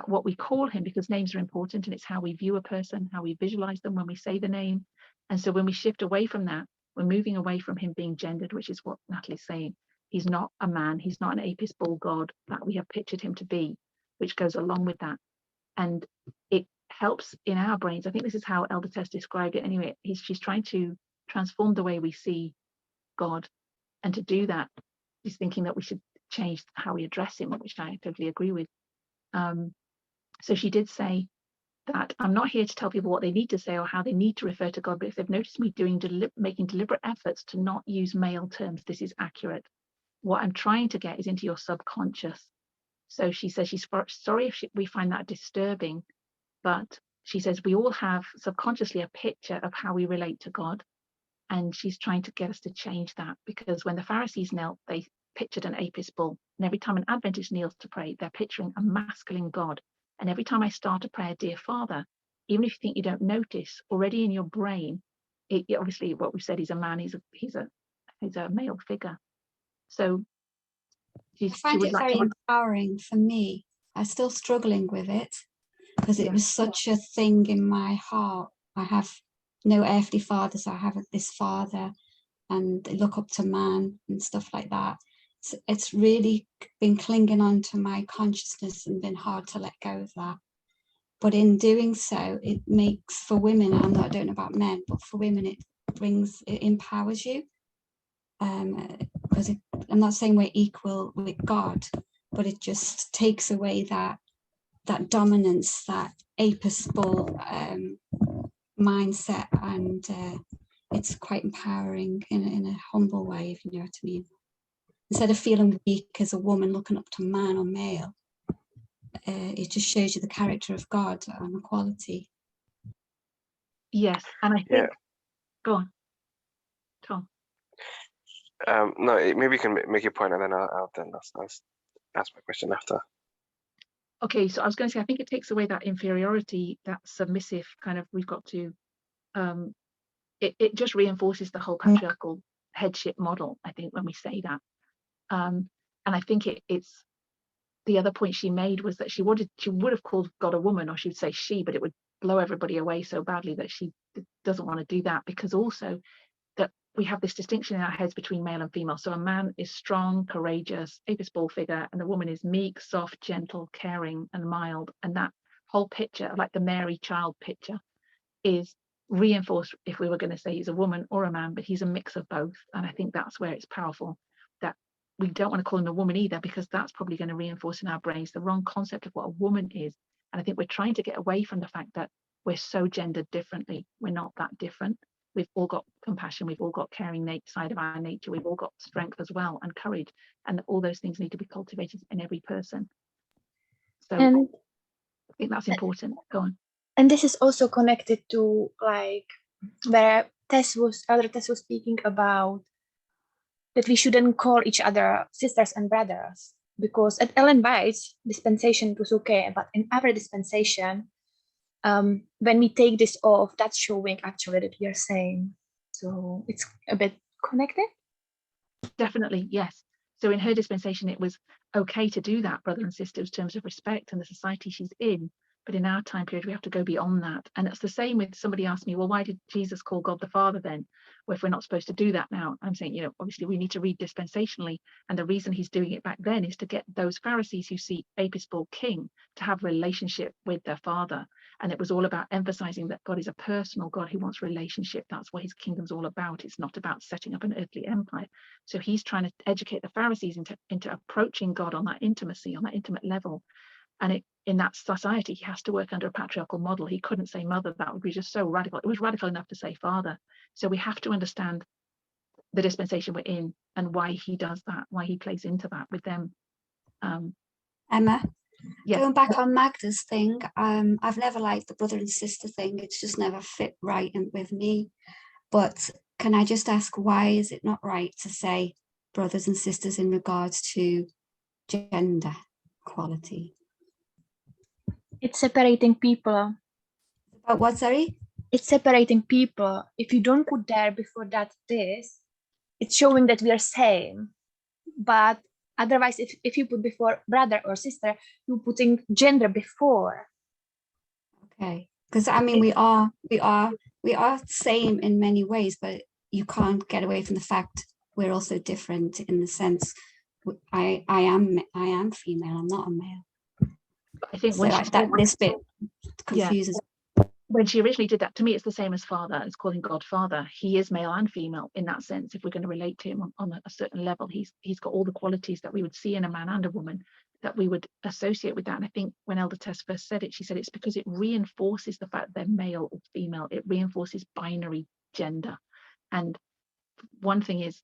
what we call him, because names are important, and it's how we view a person, how we visualize them when we say the name. And so when we shift away from that, we're moving away from him being gendered, which is what Natalie's saying. He's not a man, he's not an apis bull god that we have pictured him to be, which goes along with that. And it helps in our brains. I think this is how Elder Tess described it anyway. She's trying to transform the way we see God, and to do that, she's thinking that we should change how we address him, which I totally agree with. So she did say that I'm not here to tell people what they need to say or how they need to refer to God, but if they've noticed me making deliberate efforts to not use male terms, this is accurate. What I'm trying to get is into your subconscious. So she says she's sorry if we find that disturbing, but she says we all have subconsciously a picture of how we relate to God, and she's trying to get us to change that, because when the Pharisees knelt, they pictured an apis bull, and every time an Adventist kneels to pray, they're picturing a masculine God. And every time I start a prayer, dear Father, even if you think you don't notice, already in your brain, it obviously what we've said, he's a man, he's a male figure. So I find it very empowering for me. I'm still struggling with it because it was such a thing in my heart. I have no earthly father, so I have this father, and they look up to man and stuff like that. It's really been clinging on to my consciousness and been hard to let go of that. But in doing so, it makes, for women, I don't know about men, but for women, it empowers you. Because I'm not saying we're equal with God, but it just takes away that dominance, that apis bull mindset, and it's quite empowering in a humble way, if you know what I mean. Instead of feeling weak as a woman looking up to man or male, it just shows you the character of God and equality. Yes, and I think, go on, Tom. No, maybe you can make your point, and then I'll then ask my question after. Okay, so I was going to say, I think it takes away that inferiority, that submissive kind of, we've got to, it just reinforces the whole patriarchal headship model, I think, when we say that. And I think it's, the other point she made was that she would have called God a woman, or she would say she, but it would blow everybody away so badly that she doesn't want to do that, because also that we have this distinction in our heads between male and female. So a man is strong, courageous, apis bull figure, and the woman is meek, soft, gentle, caring, and mild. And that whole picture, like the Mary child picture, is reinforced if we were going to say he's a woman or a man, but he's a mix of both. And I think that's where it's powerful, that we don't want to call him a woman either, because that's probably going to reinforce in our brains the wrong concept of what a woman is. And I think we're trying to get away from the fact that we're so gendered differently. We're not that different. We've all got compassion, we've all got caring side of our nature, we've all got strength as well, and courage, and all those things need to be cultivated in every person. So I think that's important. Go on. And this is also connected to, like, where Elder Tess was speaking about that we shouldn't call each other sisters and brothers, because at Ellen White's dispensation it was okay, but in our dispensation, when we take this off, that's showing actually that we are same. So it's a bit connected. Definitely, yes. So in her dispensation, it was okay to do that, brother and sister, in terms of respect and the society she's in. But in our time period, we have to go beyond that. And it's the same with, somebody asked me, well, why did Jesus call God the Father then? Well, if we're not supposed to do that now, I'm saying, obviously we need to read dispensationally. And the reason he's doing it back then is to get those Pharisees who see apis bull king to have a relationship with their Father. And it was all about emphasizing that God is a personal God who wants relationship. That's what his kingdom's all about. It's not about setting up an earthly empire. So he's trying to educate the Pharisees into approaching God on that intimacy, on that intimate level. And in that society, he has to work under a patriarchal model. He couldn't say mother, that would be just so radical. It was radical enough to say father. So we have to understand the dispensation we're in and why he does that, why he plays into that with them. Emma, Yes. Going back on Magda's thing, I've never liked the brother and sister thing. It's just never fit right in with me. But can I just ask, why is it not right to say brothers and sisters in regards to gender equality? It's separating people. About what, sorry? It's separating people. If you don't put there before that this, it's showing that we are same. But otherwise, if you put before brother or sister, you're putting gender before. Okay, because I mean, we are same in many ways, but you can't get away from the fact we're also different in the sense I am female. I'm not a male. I think So when she that said, this bit confuses. when she originally did that, to me, it's the same as father. It's calling God father. He is male and female in that sense. If we're going to relate to him on a certain level, he's got all the qualities that we would see in a man and a woman, that we would associate with that. And I think when Elder Tess first said it, she said it's because it reinforces the fact they're male or female. It reinforces binary gender. And one thing is,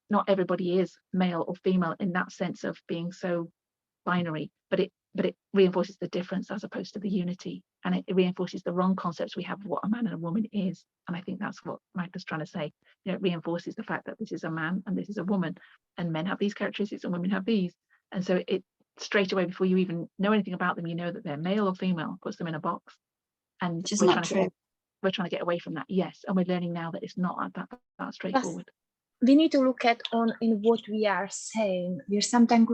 not everybody is male or female in that sense of being so binary, but it reinforces the difference as opposed to the unity, and it reinforces the wrong concepts we have of what a man and a woman is. And I think that's what Magda's trying to say. You know, it reinforces the fact that this is a man and this is a woman, and men have these characteristics and women have these. And so it straight away, before you even know anything about them, you know that they're male or female, puts them in a box. And Which is we're not trying true. we're trying to get away from that. Yes, and we're learning now that it's not that straightforward. We need to look at in what we are saying. We're sometimes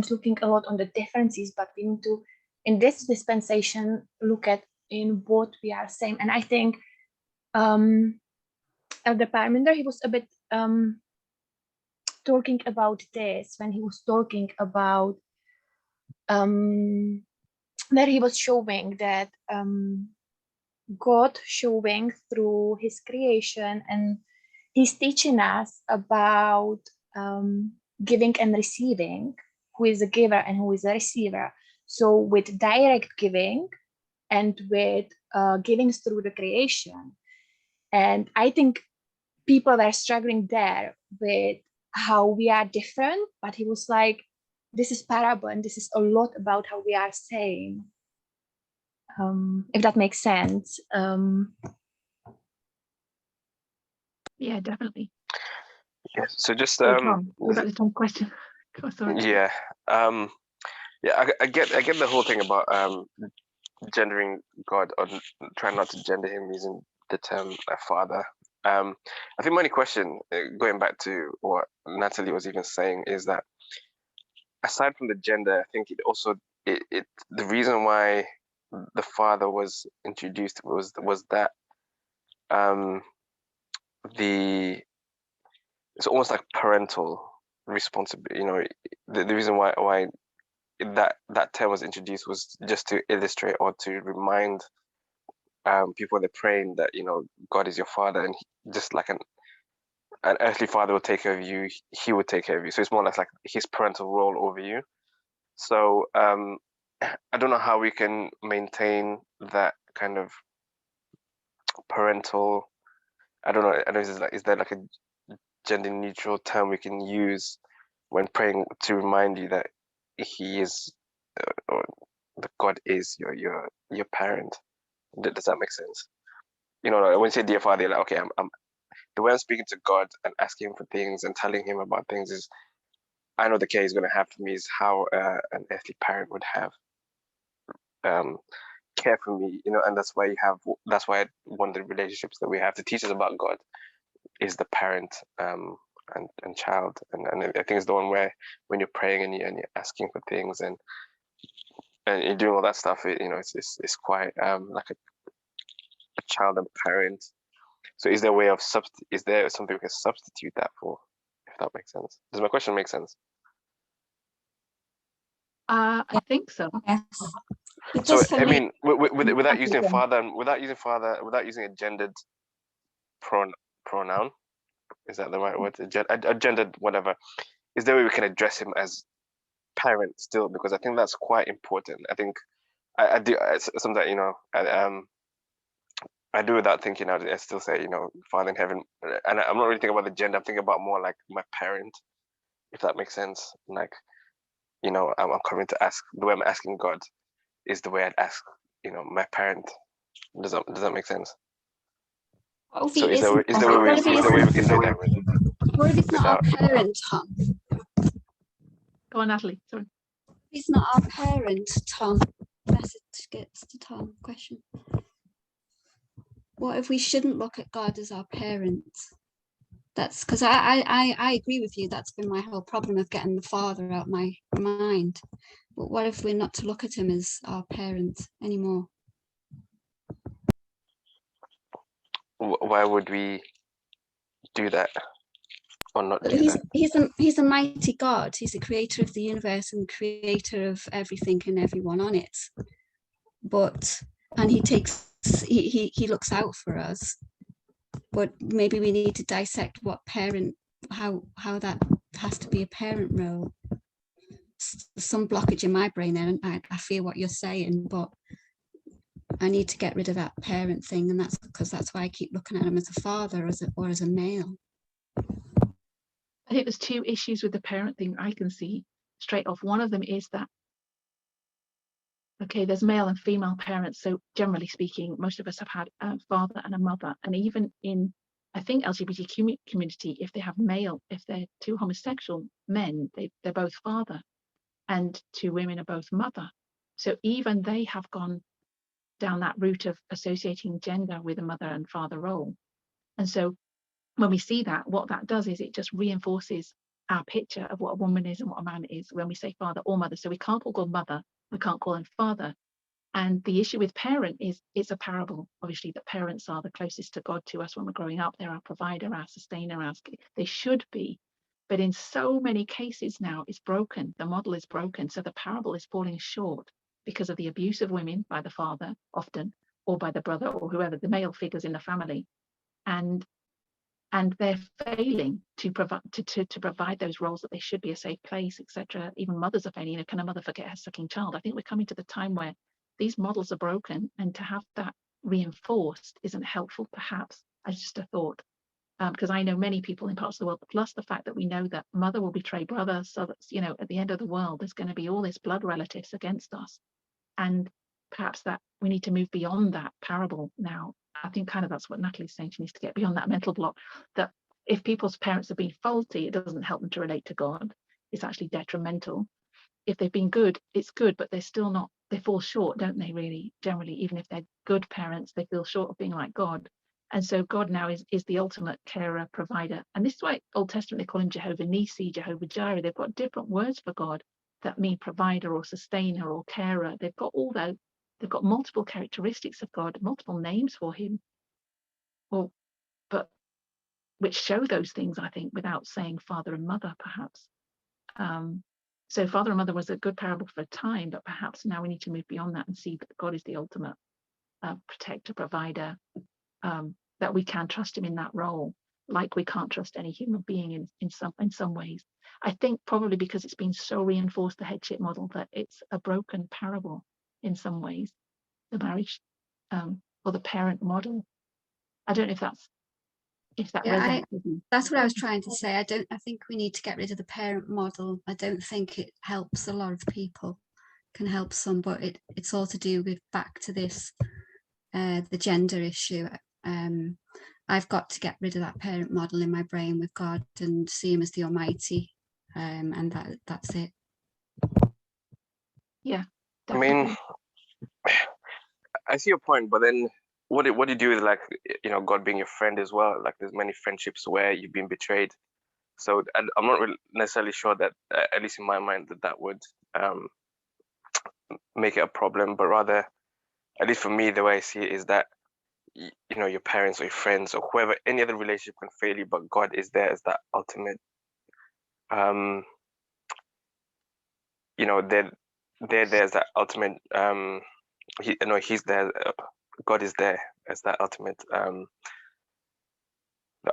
looking a lot on the differences, but we need to, in this dispensation, look at in what we are saying. And I think Elder Parminder, he was a bit talking about this when he was talking about where he was showing that God showing through his creation, and he's teaching us about giving and receiving, who is a giver and who is a receiver. So with direct giving and with giving through the creation. And I think people were struggling there with how we are different, but he was like, this is parable and this is a lot about how we are same. If that makes sense. Yeah, definitely. Yes. So just Tom, what about the Tom question? Oh, sorry. yeah, yeah. I get the whole thing about gendering God, or trying not to gender him using the term father. I think my only question, going back to what Natalie was even saying, is that aside from the gender, I think it also the reason why the father was introduced was that it's almost like parental responsibility. You know, the reason why that term was introduced was just to illustrate or to remind people when they're praying that, you know, God is your father, and just like an earthly father will take care of you, he would take care of you. So it's more or less like his parental role over you. So I don't know how we can maintain that kind of parental. I don't know. I know is there like a gender neutral term we can use when praying to remind you that he is, or that God is your parent? Does that make sense? You know, when you say dear father, you're like, okay, I'm the way I'm speaking to God and asking him for things and telling him about things is, I know the care he's going to have for me is how an earthly parent would have care for me, you know. And that's why one of the relationships that we have to teach us about God is the parent and child, and I think it's the one where when you're praying and you're asking for things and you're doing all that stuff, it's quite like a child and parent. So is there a way of is there something we can substitute that for, if that makes sense? Does my question make sense? I think so. Yes. It So does for I me. mean, without using father, without using a gendered pronoun, is that the right word? A gendered whatever. Is there a way we can address him as parent still? Because I think that's quite important. I think I do sometimes, you know, I do without thinking. I still say, you know, Father in heaven, and I'm not really thinking about the gender. I'm thinking about more like my parent, if that makes sense. Like, you know, I'm coming to ask, the way I'm asking God is the way I'd ask, you know, my parent. Does that make sense? What if So he is there isn't? is there a way What if he is there a way we isn't? can do that What if he's not our without? parent, Tom? Go on, Natalie. Sorry. He's not our parent, Tom. Message gets to Tom. Question. What if we shouldn't look at God as our parent? That's because I agree with you. That's been my whole problem of getting the father out my mind. But what if we're not to look at him as our parent anymore? Why would we do that or not do that? He's a mighty God. He's the creator of the universe and creator of everything and everyone on it. And he looks out for us. But maybe we need to dissect what parent, how that has to be a parent role. Some blockage in my brain there, and I feel what you're saying, but I need to get rid of that parent thing, and that's because that's why I keep looking at him as a father or as a male. I think there's two issues with the parent thing I can see straight off. One of them is that, okay, there's male and female parents. So generally speaking, most of us have had a father and a mother. And even in, I think, LGBT community, if they have male, if they're two homosexual men, they're both father, and two women are both mother. So even they have gone down that route of associating gender with a mother and father role. And so when we see that, what that does is it just reinforces our picture of what a woman is and what a man is when we say father or mother. So we can't call God mother, we can't call him father. And the issue with parent is it's a parable, obviously, that parents are the closest to God to us when we're growing up. They're our provider, our sustainer, they should be. But in so many cases now, it's broken. The model is broken. So the parable is falling short because of the abuse of women by the father, often, or by the brother or whoever, the male figures in the family. And they're failing to provide those roles that they should be, a safe place, etc. Even mothers are failing. You know, can a mother forget her sucking child? I think we're coming to the time where these models are broken, and to have that reinforced isn't helpful, perhaps, as just a thought. Because I know many people in parts of the world, plus the fact that we know that mother will betray brother, so that, you know, at the end of the world, there's going to be all this blood relatives against us. And perhaps that we need to move beyond that parable now. I think kind of that's what Natalie's saying. She needs to get beyond that mental block, that if people's parents have been faulty, it doesn't help them to relate to God. It's actually detrimental. If they've been good, it's good, but they're still not, they fall short, don't they, really? Generally, even if they're good parents, they feel short of being like God. And so God now is the ultimate carer, provider. And this is why Old Testament, they call him Jehovah Nissi, Jehovah Jireh. They've got different words for God that mean provider or sustainer or carer. They've got all that. They've got multiple characteristics of God, multiple names for him, but which show those things, I think, without saying father and mother, perhaps. So father and mother was a good parable for a time, but perhaps now we need to move beyond that and see that God is the ultimate protector, provider, that we can trust him in that role, like we can't trust any human being in some ways. I think probably because it's been so reinforced, the headship model, that it's a broken parable in some ways, the marriage or the parent model. I don't know if that resonates with you. That's what I was trying to say. I think we need to get rid of the parent model. I don't think it helps a lot of people. Can help some, but it's all to do with back to this the gender issue. I've got to get rid of that parent model in my brain with God and see him as the Almighty, and that's it. Yeah, definitely. I mean, I see your point, but then what do you do with, like, you know, God being your friend as well? Like, there's many friendships where you've been betrayed. So I'm not really necessarily sure that, at least in my mind, that would make it a problem, but rather, at least for me, the way I see it is that, you know, your parents or your friends or whoever, any other relationship can fail you, but God is there as that ultimate, you know, there's that ultimate, he's there, God is there as that ultimate, the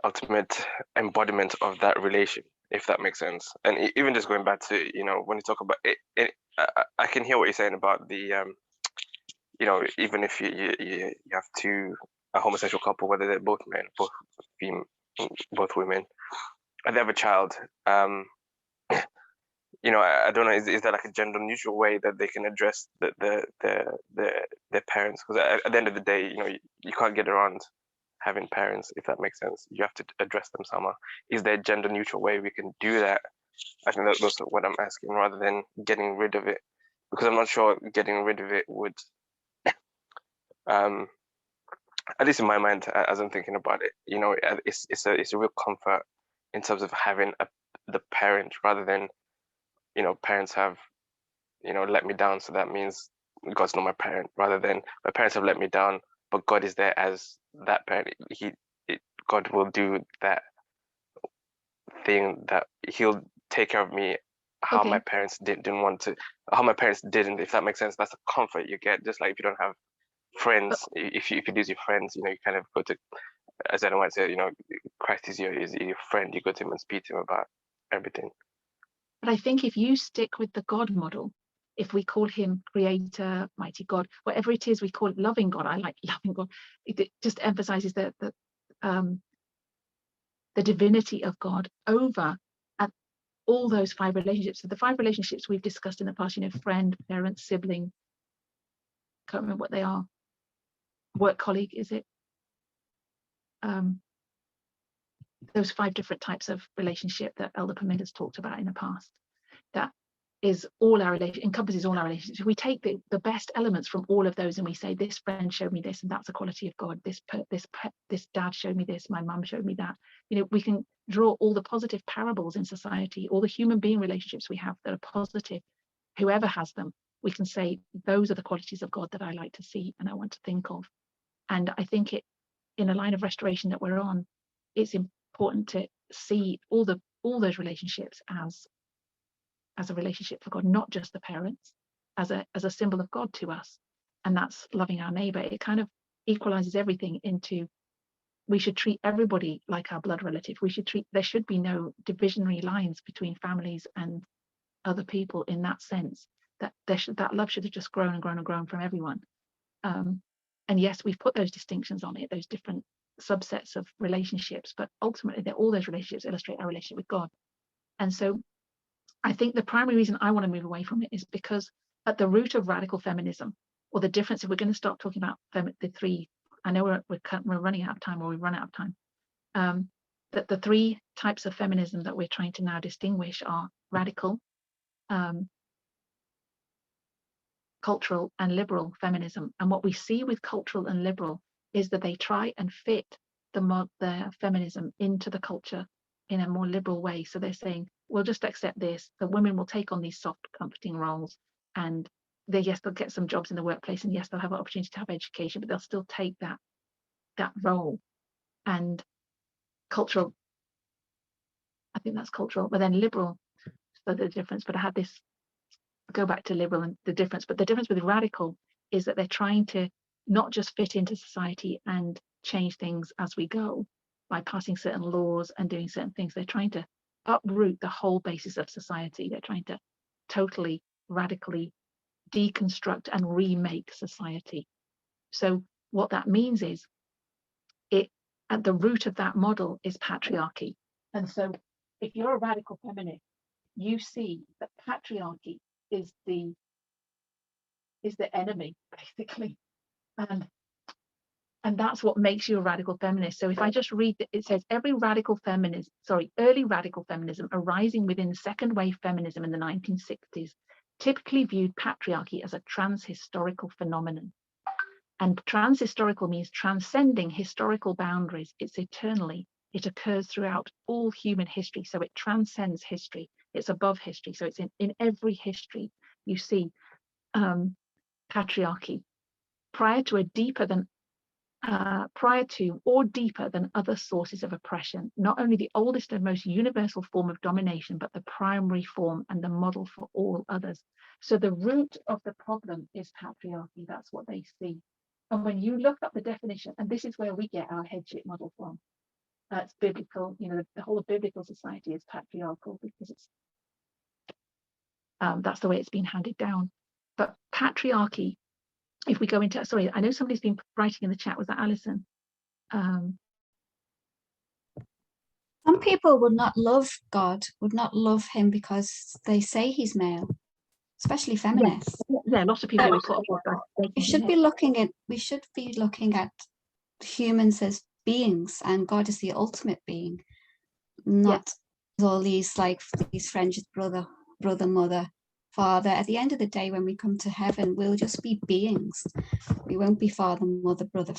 ultimate embodiment of that relation, if that makes sense. And even just going back to, you know, when you talk about it, I can hear what you're saying about the, you know, even if you have a homosexual couple, whether they're both men, both women, and they have a child, I don't know, is there like a gender neutral way that they can address their parents? Because at the end of the day, you can't get around having parents, if that makes sense. You have to address them somehow. Is there a gender neutral way we can do that? I think that's what I'm asking, rather than getting rid of it, because I'm not sure getting rid of it would, at least in my mind, as I'm thinking about it, it's a real comfort in terms of having the parent, rather than, parents have, let me down, so that means God's not my parent, rather than my parents have let me down, but God is there as that parent. God will do that thing, that he'll take care of me how my parents didn't want to, how my parents didn't, if that makes sense. That's a comfort you get. Just like if you don't have friends, if you lose your friends, you kind of go to, as anyone said, Christ is your friend. You go to him and speak to him about everything. But I think if you stick with the God model, if we call him creator, mighty God, whatever it is we call it, loving God, I like loving God, it just emphasizes the divinity of God over at all those 5 relationships. So the 5 relationships we've discussed in the past, friend, parent, sibling, can't remember what they are, work colleague, is it? Those 5 different types of relationship that Elder Perminda's talked about in the past. That is all our encompasses all our relationships. If we take the best elements from all of those and we say, this friend showed me this, and that's a quality of God. This dad showed me this, my mum showed me that. We can draw all the positive parables in society, all the human being relationships we have that are positive, whoever has them, we can say, those are the qualities of God that I like to see and I want to think of. And I think in a line of restoration that we're on, it's important to see all those relationships as a relationship for God, not just the parents, as a symbol of God to us. And that's loving our neighbor. It kind of equalizes everything into, we should treat everybody like our blood relative. There should be no divisionary lines between families and other people, in that sense, that that love should have just grown and grown and grown from everyone. And yes, we've put those distinctions on it, those different subsets of relationships, but ultimately all those relationships illustrate our relationship with God. And so I think the primary reason I want to move away from it is because at the root of radical feminism, or the difference, if we're going to start talking about the 3, I know we're running out of time, or we've run out of time, that the 3 types of feminism that we're trying to now distinguish are radical, cultural, and liberal feminism. And what we see with cultural and liberal is that they try and fit the feminism into the culture in a more liberal way. So they're saying, we'll just accept this, the women will take on these soft, comforting roles, and they'll get some jobs in the workplace, and yes, they'll have an opportunity to have education, but they'll still take that role. And cultural, I think that's cultural, but then liberal, so the difference, but I had this, go back to liberal and the difference, but the difference with radical is that they're trying to not just fit into society and change things as we go by passing certain laws and doing certain things. They're trying to uproot the whole basis of society. They're trying to totally, radically deconstruct and remake society. So what that means is, at the root of that model is patriarchy. And so if you're a radical feminist, you see that patriarchy is the enemy, basically, and that's what makes you a radical feminist. So if I just read it, says early radical feminism arising within second wave feminism in the 1960s typically viewed patriarchy as a transhistorical phenomenon. And transhistorical means transcending historical boundaries. It's eternally, it occurs throughout all human history. So it transcends history. It's above history. So it's in every history you see patriarchy prior to or deeper than other sources of oppression, not only the oldest and most universal form of domination, but the primary form and the model for all others. So the root of the problem is patriarchy. That's what they see. And when you look up the definition, and this is where we get our headship model from, it's biblical, the whole of biblical society is patriarchal because it's that's the way it's been handed down. But patriarchy, if we go into, sorry, I know somebody's been writing in the chat, was that Alison? Some people would not love God, would not love him because they say he's male, especially feminists. Yeah, lots of people we put up with that. We should be looking at humans as beings, and God is the ultimate being, not all these friends, brother, mother, father. At the end of the day, when we come to heaven, we'll just be beings. We won't be father, mother, brother.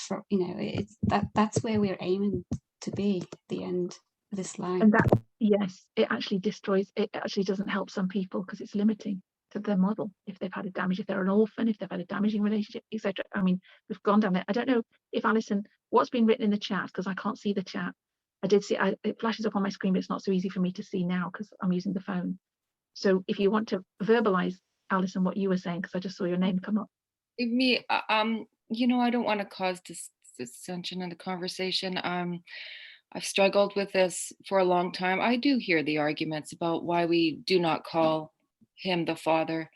That's where we're aiming to be at the end of this line. And that, yes, it actually doesn't help some people because it's limiting to their model. If they've had a damage, if they're an orphan, if they've had a damaging relationship, etc. I mean, we've gone down there. I don't know if Alison, what's been written in the chat, because I can't see the chat. I did see it flashes up on my screen, but it's not so easy for me to see now because I'm using the phone. So if you want to verbalize, Alison, what you were saying, because I just saw your name come up. Me, I don't want to cause dissension in the conversation. I've struggled with this for a long time. I do hear the arguments about why we do not call him the Father.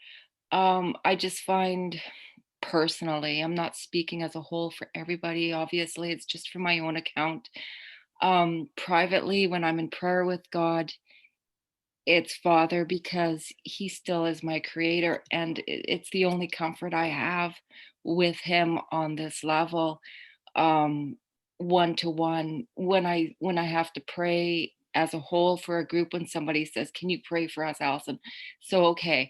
I just find personally, I'm not speaking as a whole for everybody, obviously, it's just for my own account. Privately, when I'm in prayer with God, it's Father, because he still is my creator, and it's the only comfort I have with him on this level. One-to-one, when I have to pray as a whole for a group, when somebody says, can you pray for us, Alison? So okay,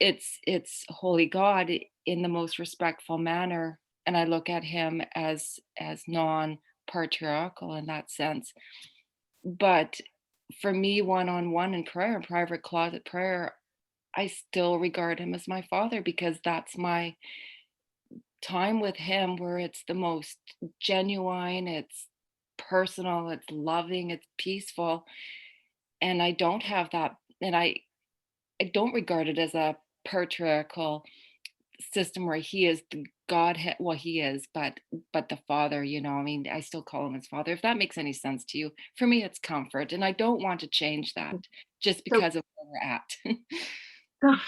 it's holy God in the most respectful manner, and I look at him as non-patriarchal in that sense. But for me, one-on-one in prayer, in private closet prayer, I still regard him as my Father, because that's my time with him where it's the most genuine, it's personal, it's loving, it's peaceful. And I don't have that, and I don't regard it as a patriarchal system where he is the Godhead. Well, he is, but the Father, I mean, I still call him his Father, if that makes any sense to you. For me, it's comfort, and I don't want to change that just because of where we're at.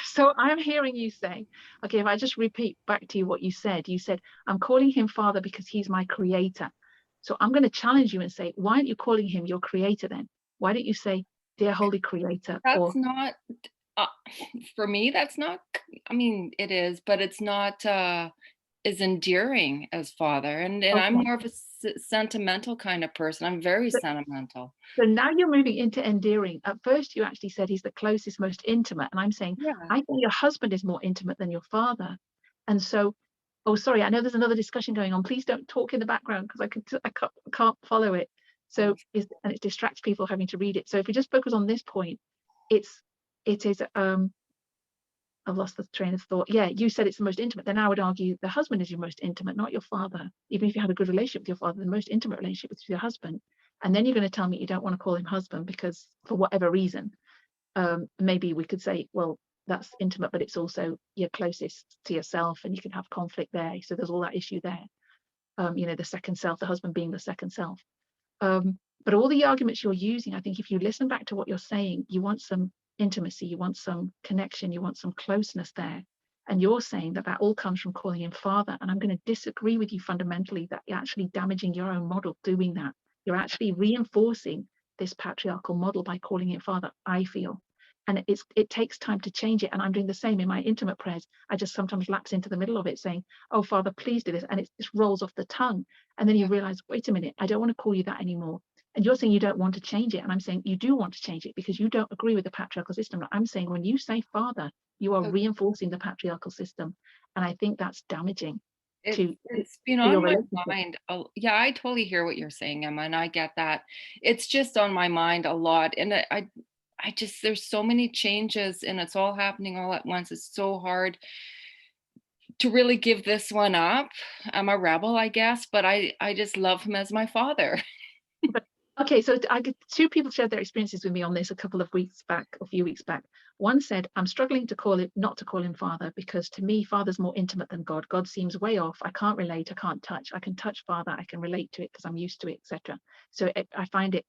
So I'm hearing you say, okay, if I just repeat back to you what you said, I'm calling him Father because he's my creator. So I'm going to challenge you and say, why aren't you calling him your creator then? Why don't you say, dear holy creator? That's not, for me, that's not, I mean, it is, but it's not as endearing as Father. And okay. I'm more of a sentimental kind of person. I'm very sentimental. So now you're moving into endearing. At first, you actually said he's the closest, most intimate. And I'm saying, I think your husband is more intimate than your father. And so, oh, sorry, I know there's another discussion going on. Please don't talk in the background because I can't follow it. So, and it distracts people having to read it. So if we just focus on this point, it is, I've lost the train of thought. Yeah, you said it's the most intimate. Then I would argue the husband is your most intimate, not your father. Even if you had a good relationship with your father, the most intimate relationship is with your husband. And then you're going to tell me you don't want to call him husband because for whatever reason, maybe we could say, well, that's intimate, but it's also you're closest to yourself and you can have conflict there. So there's all that issue there. The second self, the husband being the second self. But all the arguments you're using, I think if you listen back to what you're saying, you want some intimacy, you want some connection, you want some closeness there. And you're saying that all comes from calling him Father. And I'm going to disagree with you fundamentally that you're actually damaging your own model doing that. You're actually reinforcing this patriarchal model by calling it Father, I feel. And it takes time to change it. And I'm doing the same in my intimate prayers. I just sometimes lapse into the middle of it saying, oh, Father, please do this. And it just rolls off the tongue. And then you realize, wait a minute, I don't want to call you that anymore. And you're saying you don't want to change it. And I'm saying you do want to change it because you don't agree with the patriarchal system. I'm saying when you say Father, you are reinforcing the patriarchal system. And I think that's damaging. It's been on my mind. Yeah, I totally hear what you're saying, Emma, and I get that. It's just on my mind a lot. And I just, there's so many changes and it's all happening all at once. It's so hard to really give this one up. I'm a rebel, I guess, but I just love him as my father. Okay, so two people shared their experiences with me on this a few weeks back. One said, I'm struggling not to call him Father because to me, Father's more intimate than God. God seems way off. I can't relate, I can't touch. I can touch Father, I can relate to it because I'm used to it, etc. So I find it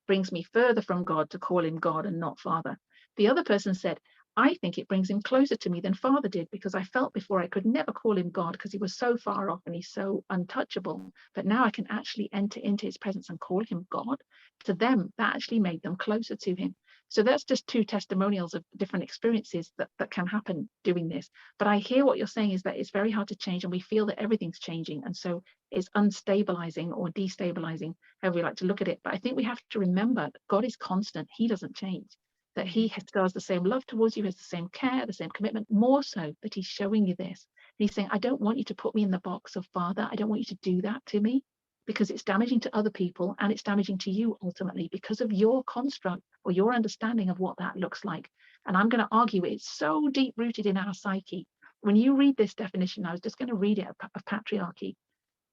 brings me further from God to call him God and not Father. The other person said, I think it brings him closer to me than Father did, because I felt before I could never call him God because he was so far off and he's so untouchable. But now I can actually enter into his presence and call him God. To them, that actually made them closer to him. So that's just two testimonials of different experiences that can happen doing this. But I hear what you're saying is that it's very hard to change, and we feel that everything's changing. And so it's unstabilizing or destabilizing, however we like to look at it. But I think we have to remember that God is constant. He doesn't change. That he still has the same love towards you, has the same care, the same commitment, more so that he's showing you this. And he's saying, I don't want you to put me in the box of Father. I don't want you to do that to me, because it's damaging to other people and it's damaging to you ultimately because of your construct or your understanding of what that looks like. And I'm going to argue it's so deep rooted in our psyche. When you read this definition, I was just going to read it of patriarchy.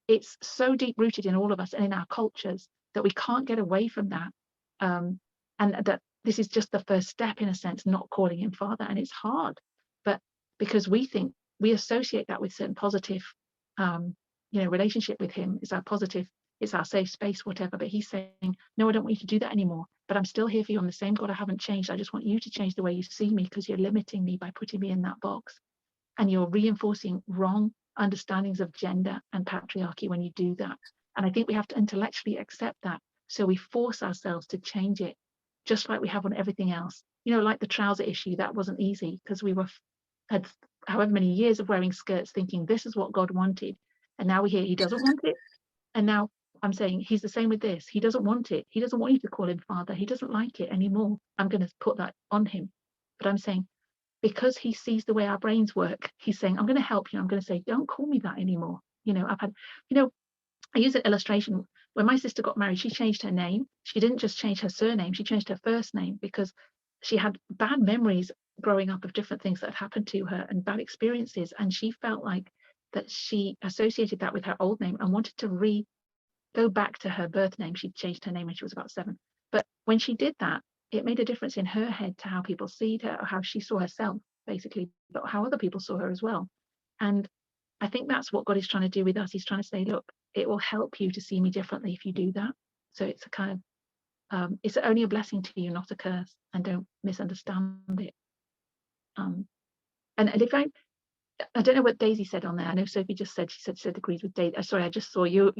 It's so deep rooted in all of us and in our cultures that we can't get away from that. And that this is just the first step, in a sense, not calling him Father. And it's hard, but because we think we associate that with certain positive, relationship with him is our positive, it's our safe space, whatever. But he's saying, no, I don't want you to do that anymore. But I'm still here for you. I'm the same God. I haven't changed. I just want you to change the way you see me, because you're limiting me by putting me in that box. And you're reinforcing wrong understandings of gender and patriarchy when you do that. And I think we have to intellectually accept that. So we force ourselves to change it, just like we have on everything else. Like the trouser issue, that wasn't easy, because we had however many years of wearing skirts thinking this is what God wanted. And now we hear he doesn't want it. And now I'm saying he's the same with this. He doesn't want it. He doesn't want you to call him Father. He doesn't like it anymore. I'm going to put that on him. But I'm saying, because he sees the way our brains work, he's saying, I'm going to help you. I'm going to say, don't call me that anymore. I've had, I use an illustration. When my sister got married, she changed her name. She didn't just change her surname, she changed her first name, because she had bad memories growing up of different things that had happened to her and bad experiences. And she felt like that she associated that with her old name and wanted to go back to her birth name. She changed her name when she was about 7. But when she did that, it made a difference in her head to how people see her, or how she saw herself, basically, but how other people saw her as well. And I think that's what God is trying to do with us. He's trying to say, look, it will help you to see me differently if you do that. So it's a kind of, it's only a blessing to you, not a curse, and don't misunderstand it. And if I don't know what Daisy said on there. I know Sophie just said, she said agrees with Daisy. Sorry, I just saw your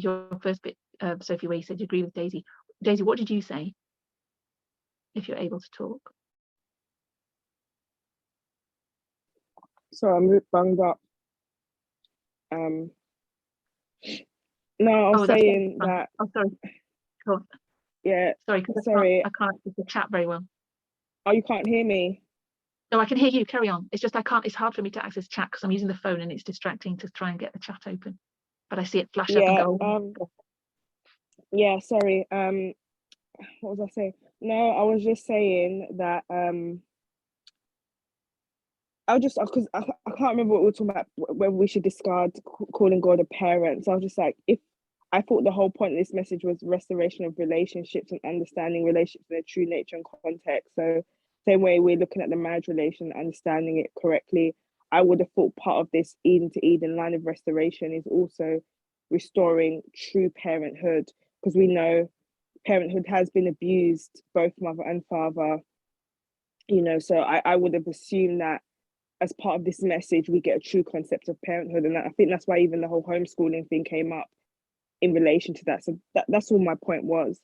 first bit, Sophie, where you said you agree with Daisy. Daisy, what did you say? If you're able to talk. So I'm a bit bunged up. No, I was saying that. Oh, sorry. Cool. Yeah. Sorry, sorry. I can't access the chat very well. Oh, you can't hear me? No, I can hear you. Carry on. It's just it's hard for me to access chat because I'm using the phone and it's distracting to try and get the chat open. But I see it flash up and go. Yeah, sorry. What was I saying? No, I was just saying that because I can't remember what we were talking about, whether we should discard calling God a parent. So I was just like, if I thought the whole point of this message was restoration of relationships and understanding relationships in their true nature and context. So same way we're looking at the marriage relation, understanding it correctly, I would have thought part of this Eden to Eden line of restoration is also restoring true parenthood, because we know parenthood has been abused, both mother and father, so I would have assumed that as part of this message, we get a true concept of parenthood. And I think that's why even the whole homeschooling thing came up in relation to that. So that's all my point was.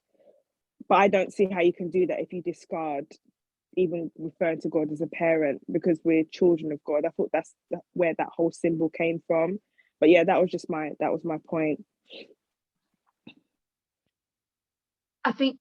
But I don't see how you can do that if you discard even referring to God as a parent, because we're children of God. I thought that's where that whole symbol came from. But yeah, that was my point. I think,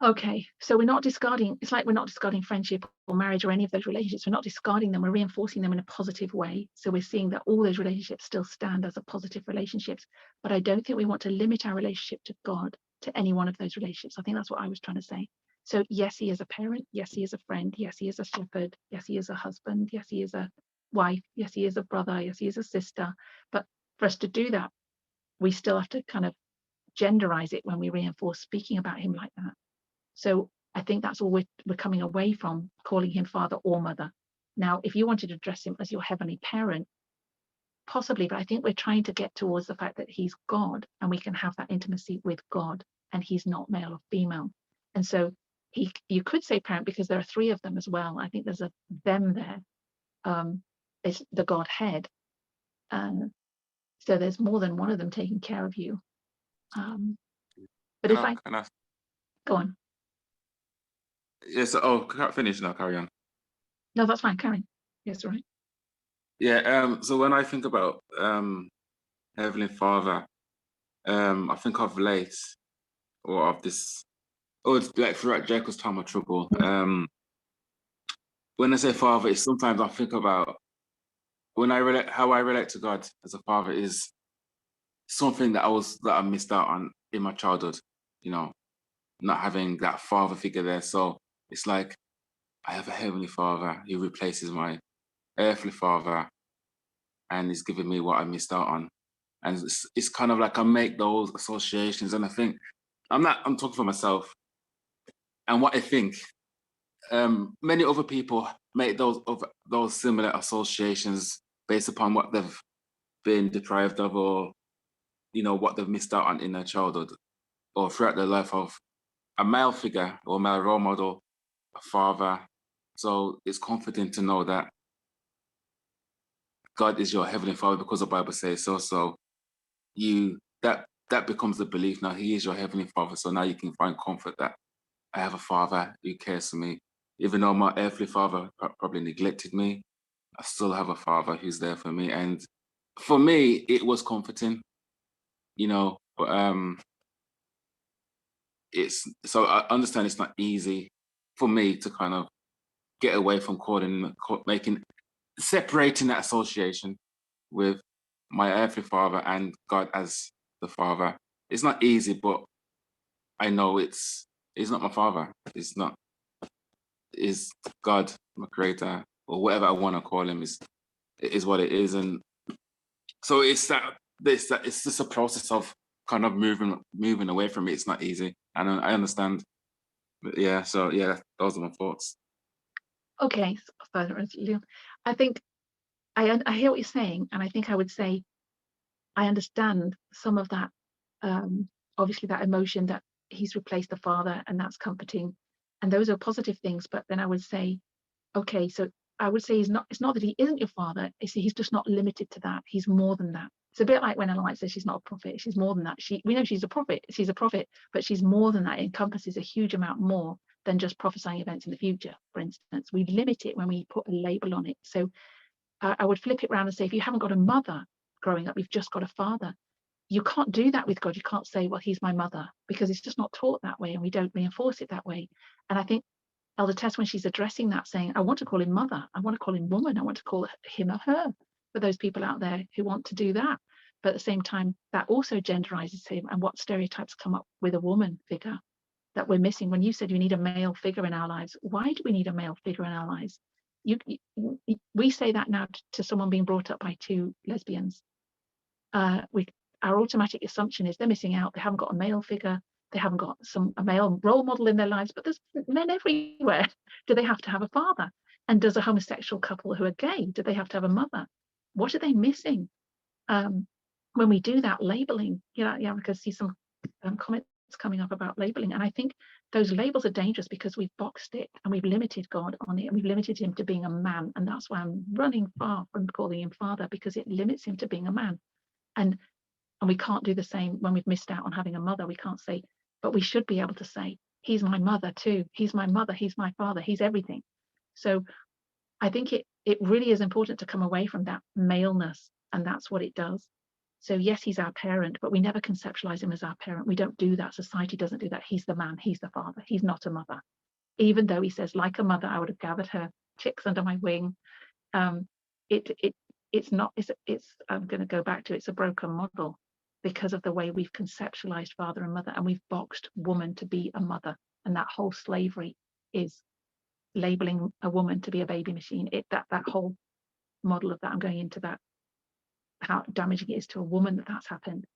okay, so we're not discarding, it's like we're not discarding friendship or marriage or any of those relationships. We're not discarding them, we're reinforcing them in a positive way. So we're seeing that all those relationships still stand as a positive relationships. But I don't think we want to limit our relationship to God to any one of those relationships. I think that's what I was trying to say. So yes, he is a parent. Yes, he is a friend. Yes, he is a shepherd. Yes, he is a husband. Yes, he is a wife. Yes, he is a brother. Yes, he is a sister. But for us to do that, we still have to kind of genderize it when we reinforce speaking about him like that. So I think that's all we're coming away from, calling him father or mother. Now, if you wanted to address him as your heavenly parent, possibly, but I think we're trying to get towards the fact that he's God and we can have that intimacy with God, and he's not male or female. And so you could say parent because there are three of them as well. I think there's a them there. It's the Godhead. So there's more than one of them taking care of you. But if I go on. Yes. Oh, finish now. Carry on. No, that's fine. Carry on. Yes, right. Yeah. So when I think about Heavenly Father, I think of late or of this. Oh, it's like throughout Jacob's time of trouble. When I say Father, it's sometimes I think about when I relate how I relate to God as a father is something that I missed out on in my childhood. You know, not having that father figure there. So it's like I have a Heavenly Father who replaces my earthly father and is giving me what I missed out on. And it's kind of like I make those associations, and I think I'm talking for myself and what I think. Many other people make those similar associations based upon what they've been deprived of, or what they've missed out on in their childhood or throughout their life of a male figure or a male role model, a father. So it's comforting to know that God is your Heavenly Father because the Bible says so. So that becomes the belief now. He is your Heavenly Father. So now you can find comfort that I have a Father who cares for me. Even though my earthly father probably neglected me, I still have a Father who's there for me. And for me, it was comforting, but so I understand it's not easy for me to kind of get away from separating that association with my earthly father and God as the Father. It's not easy, but I know he's not my father. Is God, my creator, or whatever I want to call him, is what it is. And so it's just a process of kind of moving away from it. It's not easy. And I understand. But yeah, so yeah, those are my thoughts. Okay, I think I hear what you're saying, and I think I would say I understand some of that. Obviously, that emotion that he's replaced the father, and that's comforting, and those are positive things. But then I would say, okay, so I would say it's not that he isn't your father. He's just not limited to that. He's more than that. It's a bit like when Elijah says she's not a prophet. She's more than that. We know she's a prophet. She's a prophet, but she's more than that. It encompasses a huge amount more than just prophesying events in the future. For instance, we limit it when we put a label on it. So I would flip it around and say, if you haven't got a mother growing up, you've just got a father. You can't do that with God. You can't say, well, he's my mother, because it's just not taught that way, and we don't reinforce it that way. And I think Elder Tess, when she's addressing that, saying, I want to call him mother, I want to call him woman, I want to call him or her, for those people out there who want to do that. But at the same time, that also genderizes him, and what stereotypes come up with a woman figure that we're missing. When you said we need a male figure in our lives, why do we need a male figure in our lives? We say that now to someone being brought up by two lesbians. Our automatic assumption is they're missing out. They haven't got a male figure. They haven't got a male role model in their lives. But there's men everywhere. Do they have to have a father? And does a homosexual couple who are gay, do they have to have a mother? What are they missing? When we do that labeling, because see some comments coming up about labeling, and I think those labels are dangerous because we've boxed it and we've limited God on it, and we've limited him to being a man, and that's why I'm running far from calling him father, because it limits him to being a man. And we can't do the same when we've missed out on having a mother. We can't say, but we should be able to say, he's my mother too. He's my mother. He's my father. He's everything. So I think it really is important to come away from that maleness, and that's what it does. So yes, he's our parent, but we never conceptualize him as our parent. We don't do that. Society doesn't do that. He's the man. He's the father. He's not a mother. Even though he says, like a mother, I would have gathered her chicks under my wing. It's not. I'm going to go back to it's a broken model, because of the way we've conceptualized father and mother, and we've boxed woman to be a mother, and that whole slavery is labeling a woman to be a baby machine. That whole model of that, I'm going into that, how damaging it is to a woman that's happened.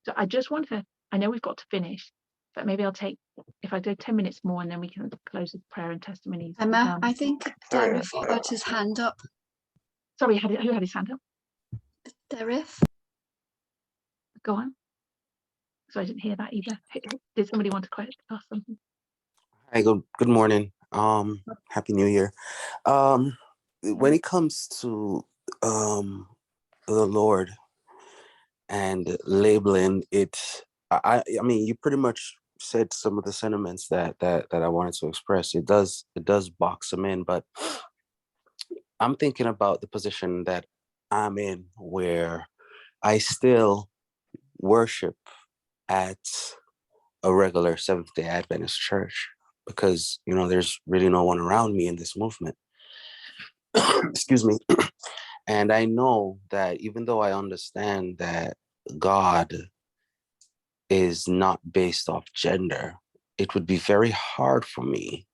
So I just want to, I know we've got to finish, but maybe I'll take, if I do 10 minutes more, and then we can close with prayer and testimonies. Emma, I think Derif got his hand up. Sorry, who had his hand up? Derif. Go on. So I didn't hear that either. Did somebody want to ask something? Hi, good morning. Happy New Year. When it comes to the Lord and labeling it, I mean, you pretty much said some of the sentiments that I wanted to express. It does box them in, but I'm thinking about the position that I'm in, where I still worship at a regular Seventh-day Adventist church, because there's really no one around me in this movement. Excuse me. And I know that even though I understand that God is not based off gender, it would be very hard for me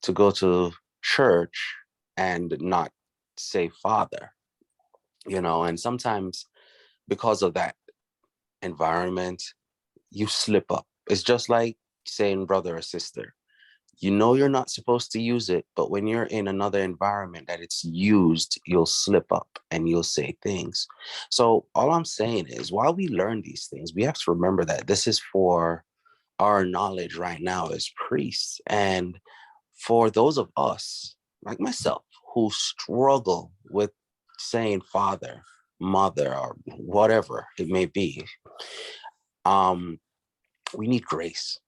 to go to church and not say father, and sometimes because of that environment, you slip up. It's just like saying brother or sister. You're not supposed to use it, but when you're in another environment that it's used, you'll slip up and you'll say things. So all I'm saying is, while we learn these things, we have to remember that this is for our knowledge right now as priests. And for those of us, like myself, who struggle with saying father, mother, or whatever it may be, we need grace.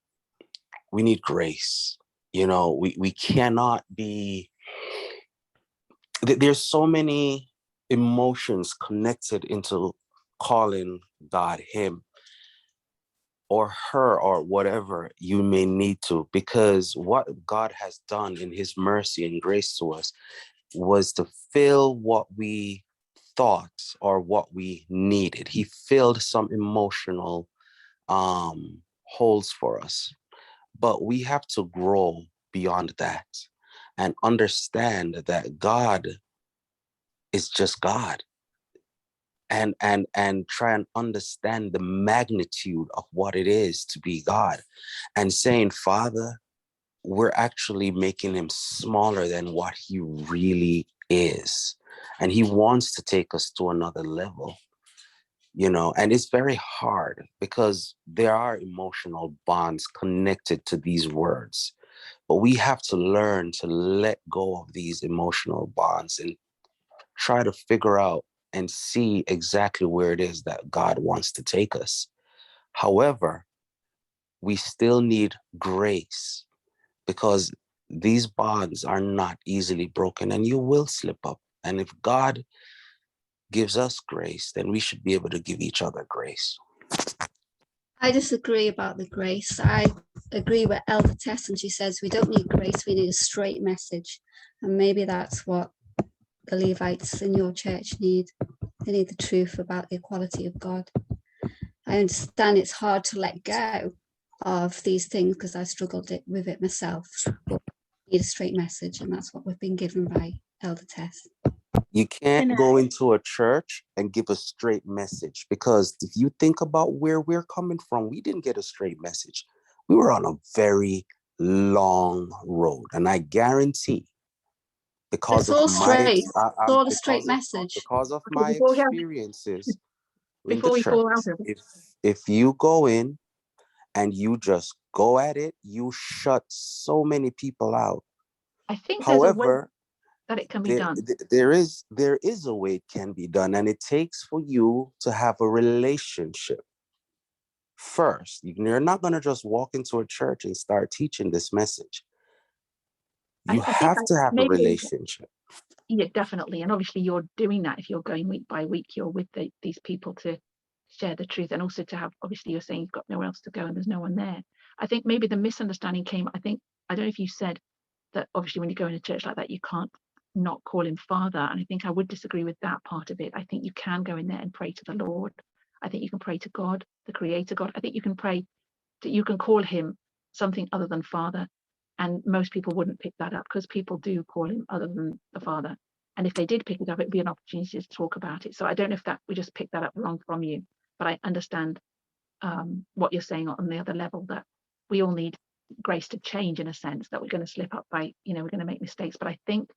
We need grace. We cannot be, there's so many emotions connected into calling God him or her or whatever you may need to, because what God has done in his mercy and grace to us was to fill what we thought or what we needed. He filled some emotional holes for us. But we have to grow beyond that and understand that God is just God, and try and understand the magnitude of what it is to be God. And saying Father, we're actually making him smaller than what he really is. And he wants to take us to another level. And it's very hard because there are emotional bonds connected to these words. But we have to learn to let go of these emotional bonds and try to figure out and see exactly where it is that God wants to take us. However, we still need grace, because these bonds are not easily broken and you will slip up. And if God gives us grace, then we should be able to give each other grace. I disagree about the grace. I agree with Elder Tess, and she says we don't need grace, we need a straight message. And maybe that's what the Levites in your church need. They need the truth about the equality of God. I understand it's hard to let go of these things because I struggled with it myself. But we need a straight message, and that's what we've been given by Elder Tess. You can't go into a church and give a straight message, because if you think about where we're coming from, we didn't get a straight message. We were on a very long road, and I guarantee, because of my message. Because of Okay, my experiences in the before we church, fall out of it, if you go in and you just go at it, you shut so many people out. I think there's a way However, that it can be done. there is a way it can be done, and it takes for you to have a relationship first. You're not going to just walk into a church and start teaching this message. You have to have a relationship. Yeah, definitely. And obviously you're doing that if you're going week by week. You're with these people to share the truth, and also to have, obviously you're saying you've got nowhere else to go and there's no one there. I think maybe the misunderstanding came, I don't know if you said that obviously when you go in a church like that, you can't not call him Father. And I think I would disagree with that part of it. I think you can go in there and pray to the Lord. I think you can pray to God, the Creator God. I think you can pray you can call him something other than Father. And most people wouldn't pick that up, because people do call him other than the Father. And if they did pick it up, it'd be an opportunity to talk about it. So I don't know if that we just picked that up wrong from you, but I understand what you're saying on the other level, that we all need grace to change, in a sense, that we're going to slip up by, we're going to make mistakes. But I think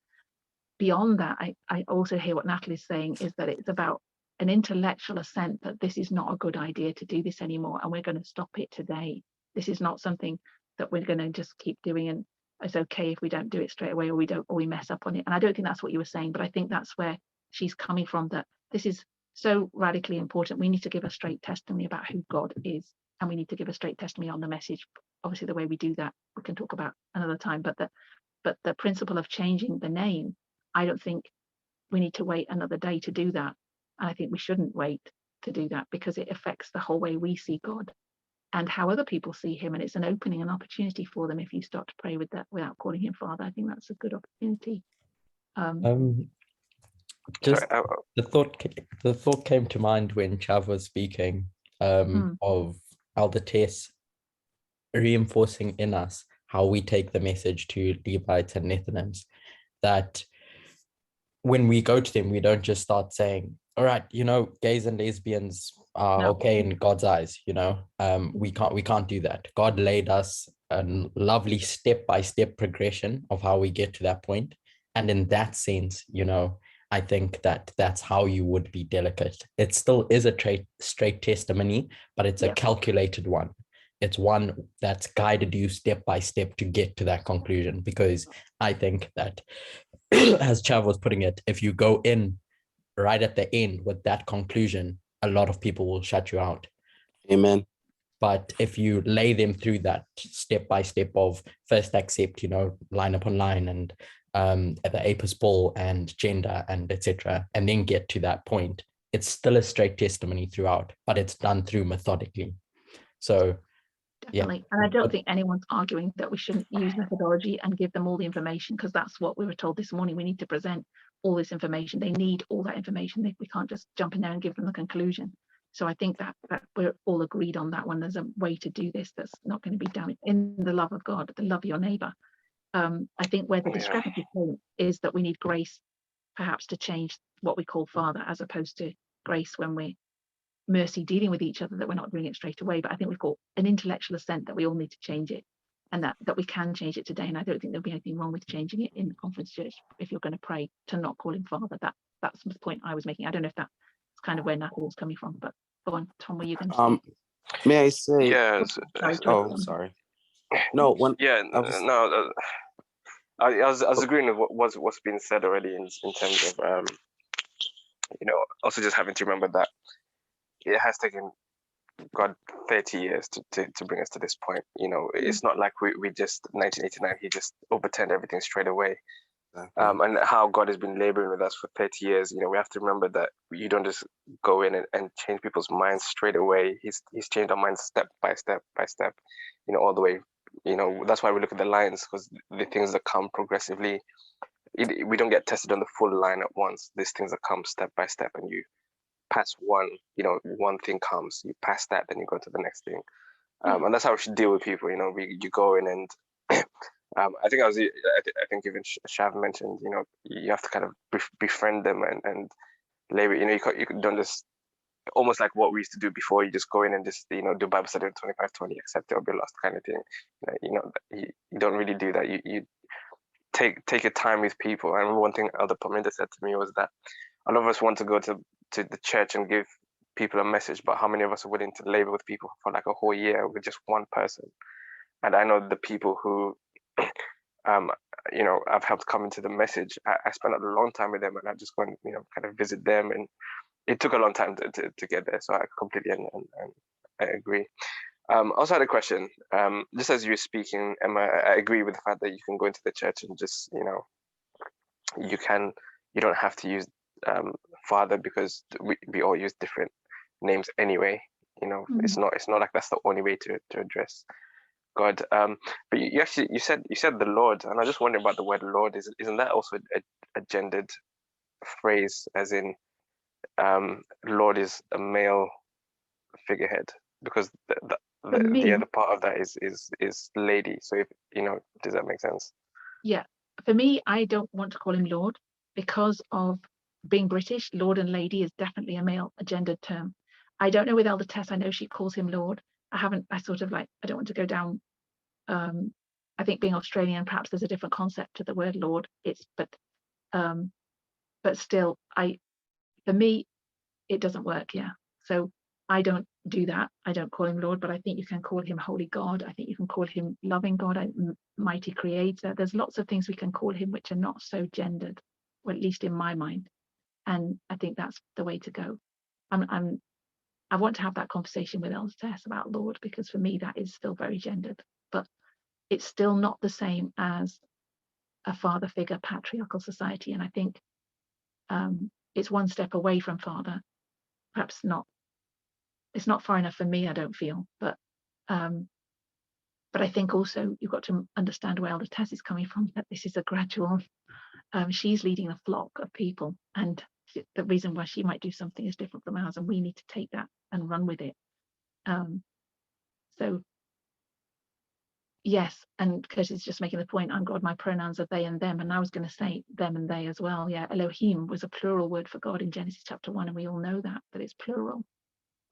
beyond that, I also hear what Natalie's saying, is that it's about an intellectual assent that this is not a good idea to do this anymore, and we're going to stop it today. This is not something that we're going to just keep doing. And it's okay if we don't do it straight away, or we mess up on it. And I don't think that's what you were saying, but I think that's where she's coming from, that this is so radically important. We need to give a straight testimony about who God is, and we need to give a straight testimony on the message. Obviously, the way we do that, we can talk about another time, but the principle of changing the name, I don't think we need to wait another day to do that. And I think we shouldn't wait to do that, because it affects the whole way we see God and how other people see him. And it's an opening, an opportunity for them if you start to pray with that without calling him Father. I think that's a good opportunity. Just the thought came to mind when Chav was speaking of Elder Tess reinforcing in us how we take the message to Levites and Nethinims, that when we go to them, we don't just start saying, all right, gays and lesbians are okay in God's eyes, we can't do that. God laid us a lovely step-by-step progression of how we get to that point. And in that sense, I think that's how you would be delicate. It still is a straight testimony, but it's a calculated one. It's one that's guided you step by step to get to that conclusion, because I think that, as Chav was putting it, if you go in right at the end with that conclusion, a lot of people will shut you out. Amen. But if you lay them through that step by step of first accept, line upon line, and the APIS ball and gender and etc., and then get to that point, it's still a straight testimony throughout, but it's done through methodically. So definitely. And I don't think anyone's arguing that we shouldn't use methodology and give them all the information, because that's what we were told this morning. We need to present all this information. They need all that information. We can't just jump in there and give them the conclusion. So I think that we're all agreed on that one. There's a way to do this that's not going to be damaged in the love of God, the love of your neighbor. I think where the discrepancy is that we need grace perhaps to change what we call Father, as opposed to grace when we're mercy dealing with each other, that we're not doing it straight away. But I think we've got an intellectual assent that we all need to change it, and that we can change it today. And I don't think there'll be anything wrong with changing it in the conference church if you're going to pray to not call him Father. That's the point I was making. I don't know if that's kind of where Natalie was coming from, but go on, Tom, were you going to say? May I say? Yes. Sorry. No, I was agreeing with what's been said already in terms of also just having to remember that it has taken God 30 years to bring us to this point. It's not like we just 1989 he just overturned everything straight away. And how God has been laboring with us for 30 years. We have to remember that you don't just go in and change people's minds straight away. He's changed our minds step by step by step, all the way. That's why we look at the lines, because the things that come progressively, we don't get tested on the full line at once. These things that come step by step, and you pass one, one thing comes, you pass that, then you go to the next thing. And that's how we should deal with people. You go in and I think even Shav mentioned, you have to kind of befriend them and labor. You don't just, almost like what we used to do before. You just go in and just do Bible study on 25/20, accept it or be lost kind of thing. You don't really do that. You take your time with people. I remember one thing Elder Pominda said to me was that a lot of us want to go to the church and give people a message, but how many of us are willing to labor with people for like a whole year with just one person? And I know the people who I've helped come into the message. I spent a long time with them, and I just go and kind of visit them, and it took a long time to get there. So I completely and I agree. Also had a question. Just as you were speaking, Emma, I agree with the fact that you can go into the church and just you don't have to use Father, because we all use different names anyway. It's not like that's the only way to address God. But you said the Lord, and I just wondering about the word Lord. Isn't that also a gendered phrase, as in Lord is a male figurehead, because the other part of that is lady. So if does that make sense? Yeah, for me, I don't want to call him Lord because of being British. Lord and lady is definitely a gendered term. I don't know with Elder Tess. I know she calls him Lord. I don't want to go down. I think being Australian, perhaps there's a different concept to the word Lord. But still, for me, it doesn't work. Yeah. So I don't do that. I don't call him Lord, but I think you can call him Holy God. I think you can call him Loving God, Mighty Creator. There's lots of things we can call him which are not so gendered, or at least in my mind. And I think that's the way to go. I want to have that conversation with Elder Tess about Lord, because for me that is still very gendered, but it's still not the same as a father figure patriarchal society. And I think it's one step away from father. Perhaps not. It's not far enough for me, I don't feel, but I think also you've got to understand where Elder Tess is coming from, that this is a gradual, she's leading a flock of people, and the reason why she might do something is different from ours, and we need to take that and run with it. So yes, and Curtis is just making the point, I'm God, my pronouns are they and them, and I was going to say them and they as well. Yeah, Elohim was a plural word for God in Genesis chapter 1, and we all know that it's plural.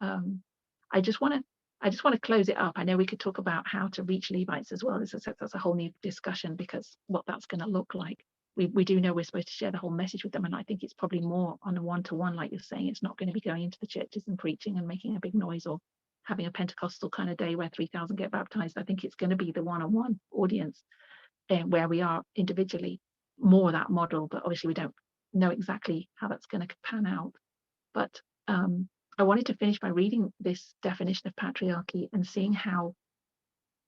I just want to close it up. I know we could talk about how to reach Levites as well. That's a whole new discussion, because what that's going to look like. We do know we're supposed to share the whole message with them, and I think it's probably more on a one-to-one, like you're saying. It's not going to be going into the churches and preaching and making a big noise, or having a Pentecostal kind of day where 3,000 get baptized. I think it's going to be the one-on-one audience, where we are individually more that model, but obviously we don't know exactly how that's going to pan out. But I wanted to finish by reading this definition of patriarchy and seeing how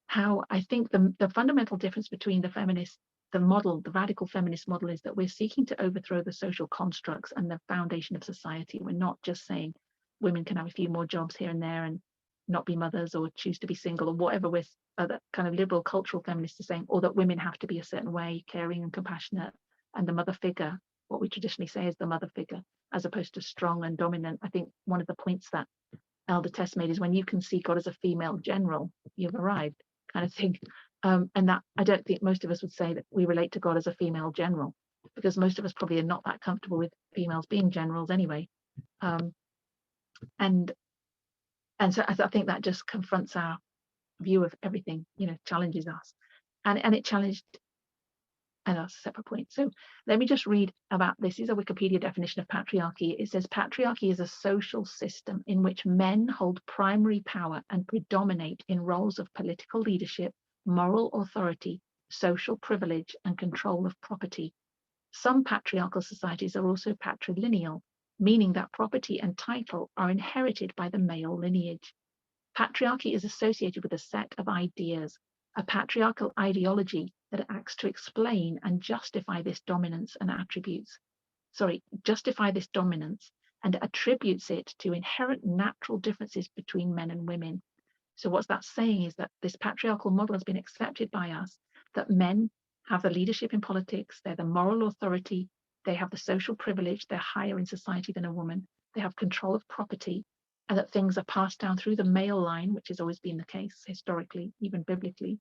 I think the fundamental difference between the radical feminist model, is that we're seeking to overthrow the social constructs and the foundation of society. We're not just saying women can have a few more jobs here and there and not be mothers, or choose to be single, or whatever other kind of liberal cultural feminists are saying, or that women have to be a certain way, caring and compassionate, and the mother figure, what we traditionally say is the mother figure, as opposed to strong and dominant. I think one of the points that Elder Tess made is, when you can see God as a female general, you've arrived, kind of thing. And that, I don't think most of us would say that we relate to God as a female general, because most of us probably are not that comfortable with females being generals anyway. And so I think that just confronts our view of everything, challenges us, and it challenged. And that's a separate point. So let me just read about this. Is a Wikipedia definition of patriarchy. It says patriarchy is a social system in which men hold primary power and predominate in roles of political leadership, moral authority, social privilege, and control of property. Some patriarchal societies are also patrilineal, meaning that property and title are inherited by the male lineage. Patriarchy is associated with a set of ideas, a patriarchal ideology that acts to explain and justify this dominance and attributes it to inherent natural differences between men and women. So what that's saying is that this patriarchal model has been accepted by us, that men have the leadership in politics, they're the moral authority, they have the social privilege, they're higher in society than a woman, they have control of property, and that things are passed down through the male line, which has always been the case historically, even biblically.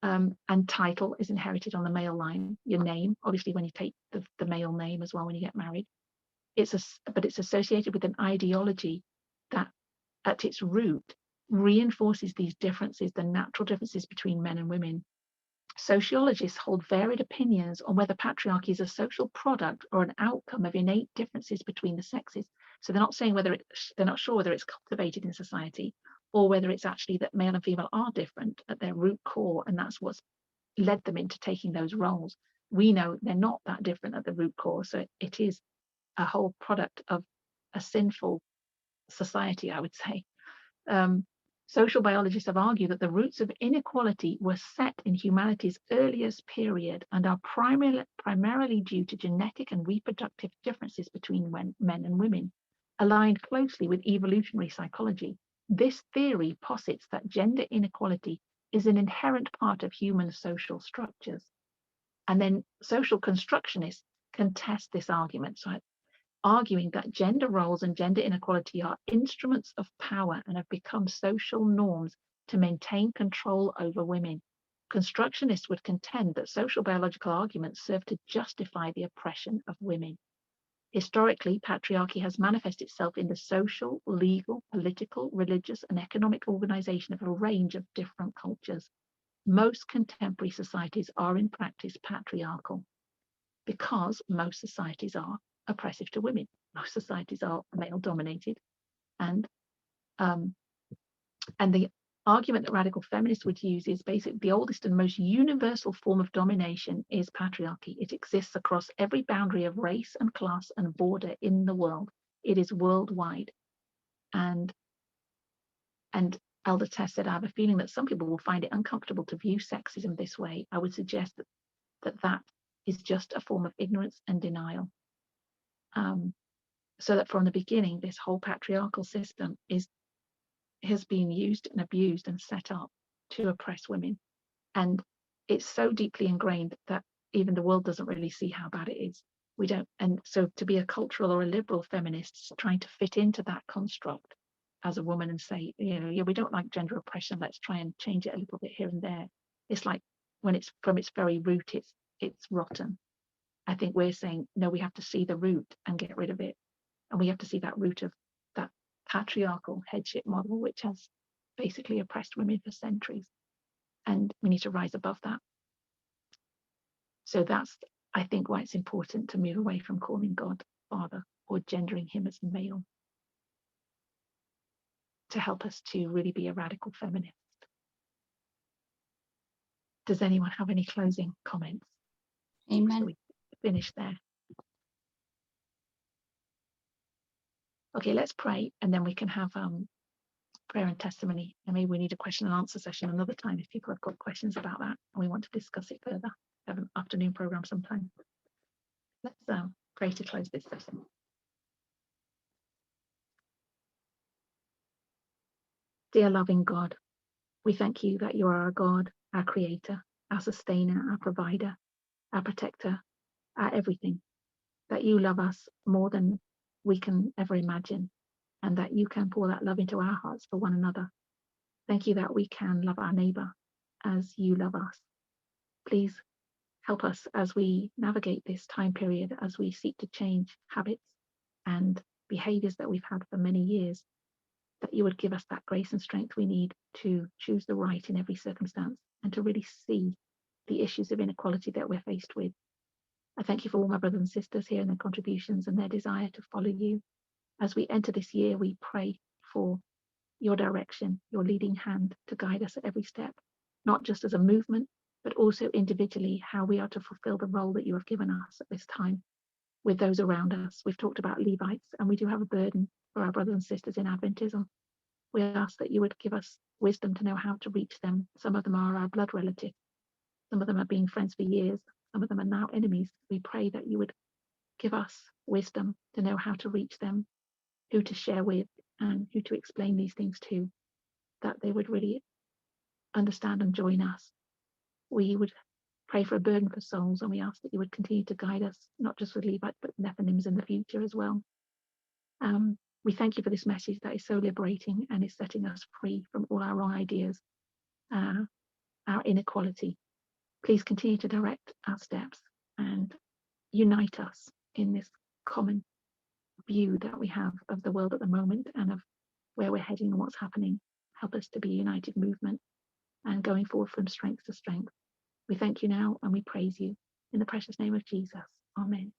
And title is inherited on the male line. Your name, obviously, when you take the male name as well when you get married, but it's associated with an ideology that, at its root, reinforces these differences, the natural differences between men and women. Sociologists hold varied opinions on whether patriarchy is a social product or an outcome of innate differences between the sexes. So they're not saying they're not sure whether it's cultivated in society, or whether it's actually that male and female are different at their root core, and that's what's led them into taking those roles. We know they're not that different at the root core, so it is a whole product of a sinful society, I would say. Social biologists have argued that the roots of inequality were set in humanity's earliest period and are primarily due to genetic and reproductive differences between men and women, aligned closely with evolutionary psychology. This theory posits that gender inequality is an inherent part of human social structures. And then social constructionists contest this argument, so arguing that gender roles and gender inequality are instruments of power and have become social norms to maintain control over women. Constructionists would contend that social biological arguments serve to justify the oppression of women. Historically, patriarchy has manifested itself in the social, legal, political, religious, and economic organization of a range of different cultures. Most contemporary societies are in practice patriarchal, because most societies are oppressive to women. Most societies are male dominated, and And the argument that radical feminists would use is basically the oldest and most universal form of domination is patriarchy. It exists across every boundary of race and class and border in the world. It is worldwide. And Elder Tess said, I have a feeling that some people will find it uncomfortable to view sexism this way. I would suggest that is just a form of ignorance and denial. So that from the beginning, this whole patriarchal system has been used and abused and set up to oppress women. And it's so deeply ingrained that even the world doesn't really see how bad it is. We don't. And so to be a cultural or a liberal feminist trying to fit into that construct as a woman and say, yeah, we don't like gender oppression, let's try and change it a little bit here and there. It's like when it's from its very root, it's rotten. I think we're saying, no, we have to see the root and get rid of it. And we have to see that root of that patriarchal headship model, which has basically oppressed women for centuries. And we need to rise above that. So that's, I think, why it's important to move away from calling God Father or gendering him as male, to help us to really be a radical feminist. Does anyone have any closing comments? Amen. So we finish there. Okay, let's pray, and then we can have prayer and testimony. And maybe we need a question and answer session another time if people have got questions about that and we want to discuss it further. Have an afternoon program sometime. Let's pray to close this session. Dear loving God, we thank you that you are our God, our creator, our sustainer, our provider, our protector, our everything, that you love us more than we can ever imagine, and that you can pour that love into our hearts for one another. Thank you that we can love our neighbor as you love us. Please help us as we navigate this time period, as we seek to change habits and behaviors that we've had for many years, that you would give us that grace and strength we need to choose the right in every circumstance and to really see the issues of inequality that we're faced with. I thank you for all my brothers and sisters here and their contributions and their desire to follow you. As we enter this year, we pray for your direction, your leading hand to guide us at every step, not just as a movement, but also individually, how we are to fulfill the role that you have given us at this time with those around us. We've talked about Levites, and we do have a burden for our brothers and sisters in Adventism. We ask that you would give us wisdom to know how to reach them. Some of them are our blood relatives. Some of them have been friends for years. Some of them are now enemies. We pray that you would give us wisdom to know how to reach them, who to share with, and who to explain these things to, that they would really understand and join us. We would pray for a burden for souls, and we ask that you would continue to guide us, not just with Levites, but Nephilims in the future as well. We thank you for this message that is so liberating and is setting us free from all our wrong ideas, our inequality. Please continue to direct our steps and unite us in this common view that we have of the world at the moment and of where we're heading and what's happening. Help us to be a united movement and going forward from strength to strength. We thank you now and we praise you in the precious name of Jesus. Amen.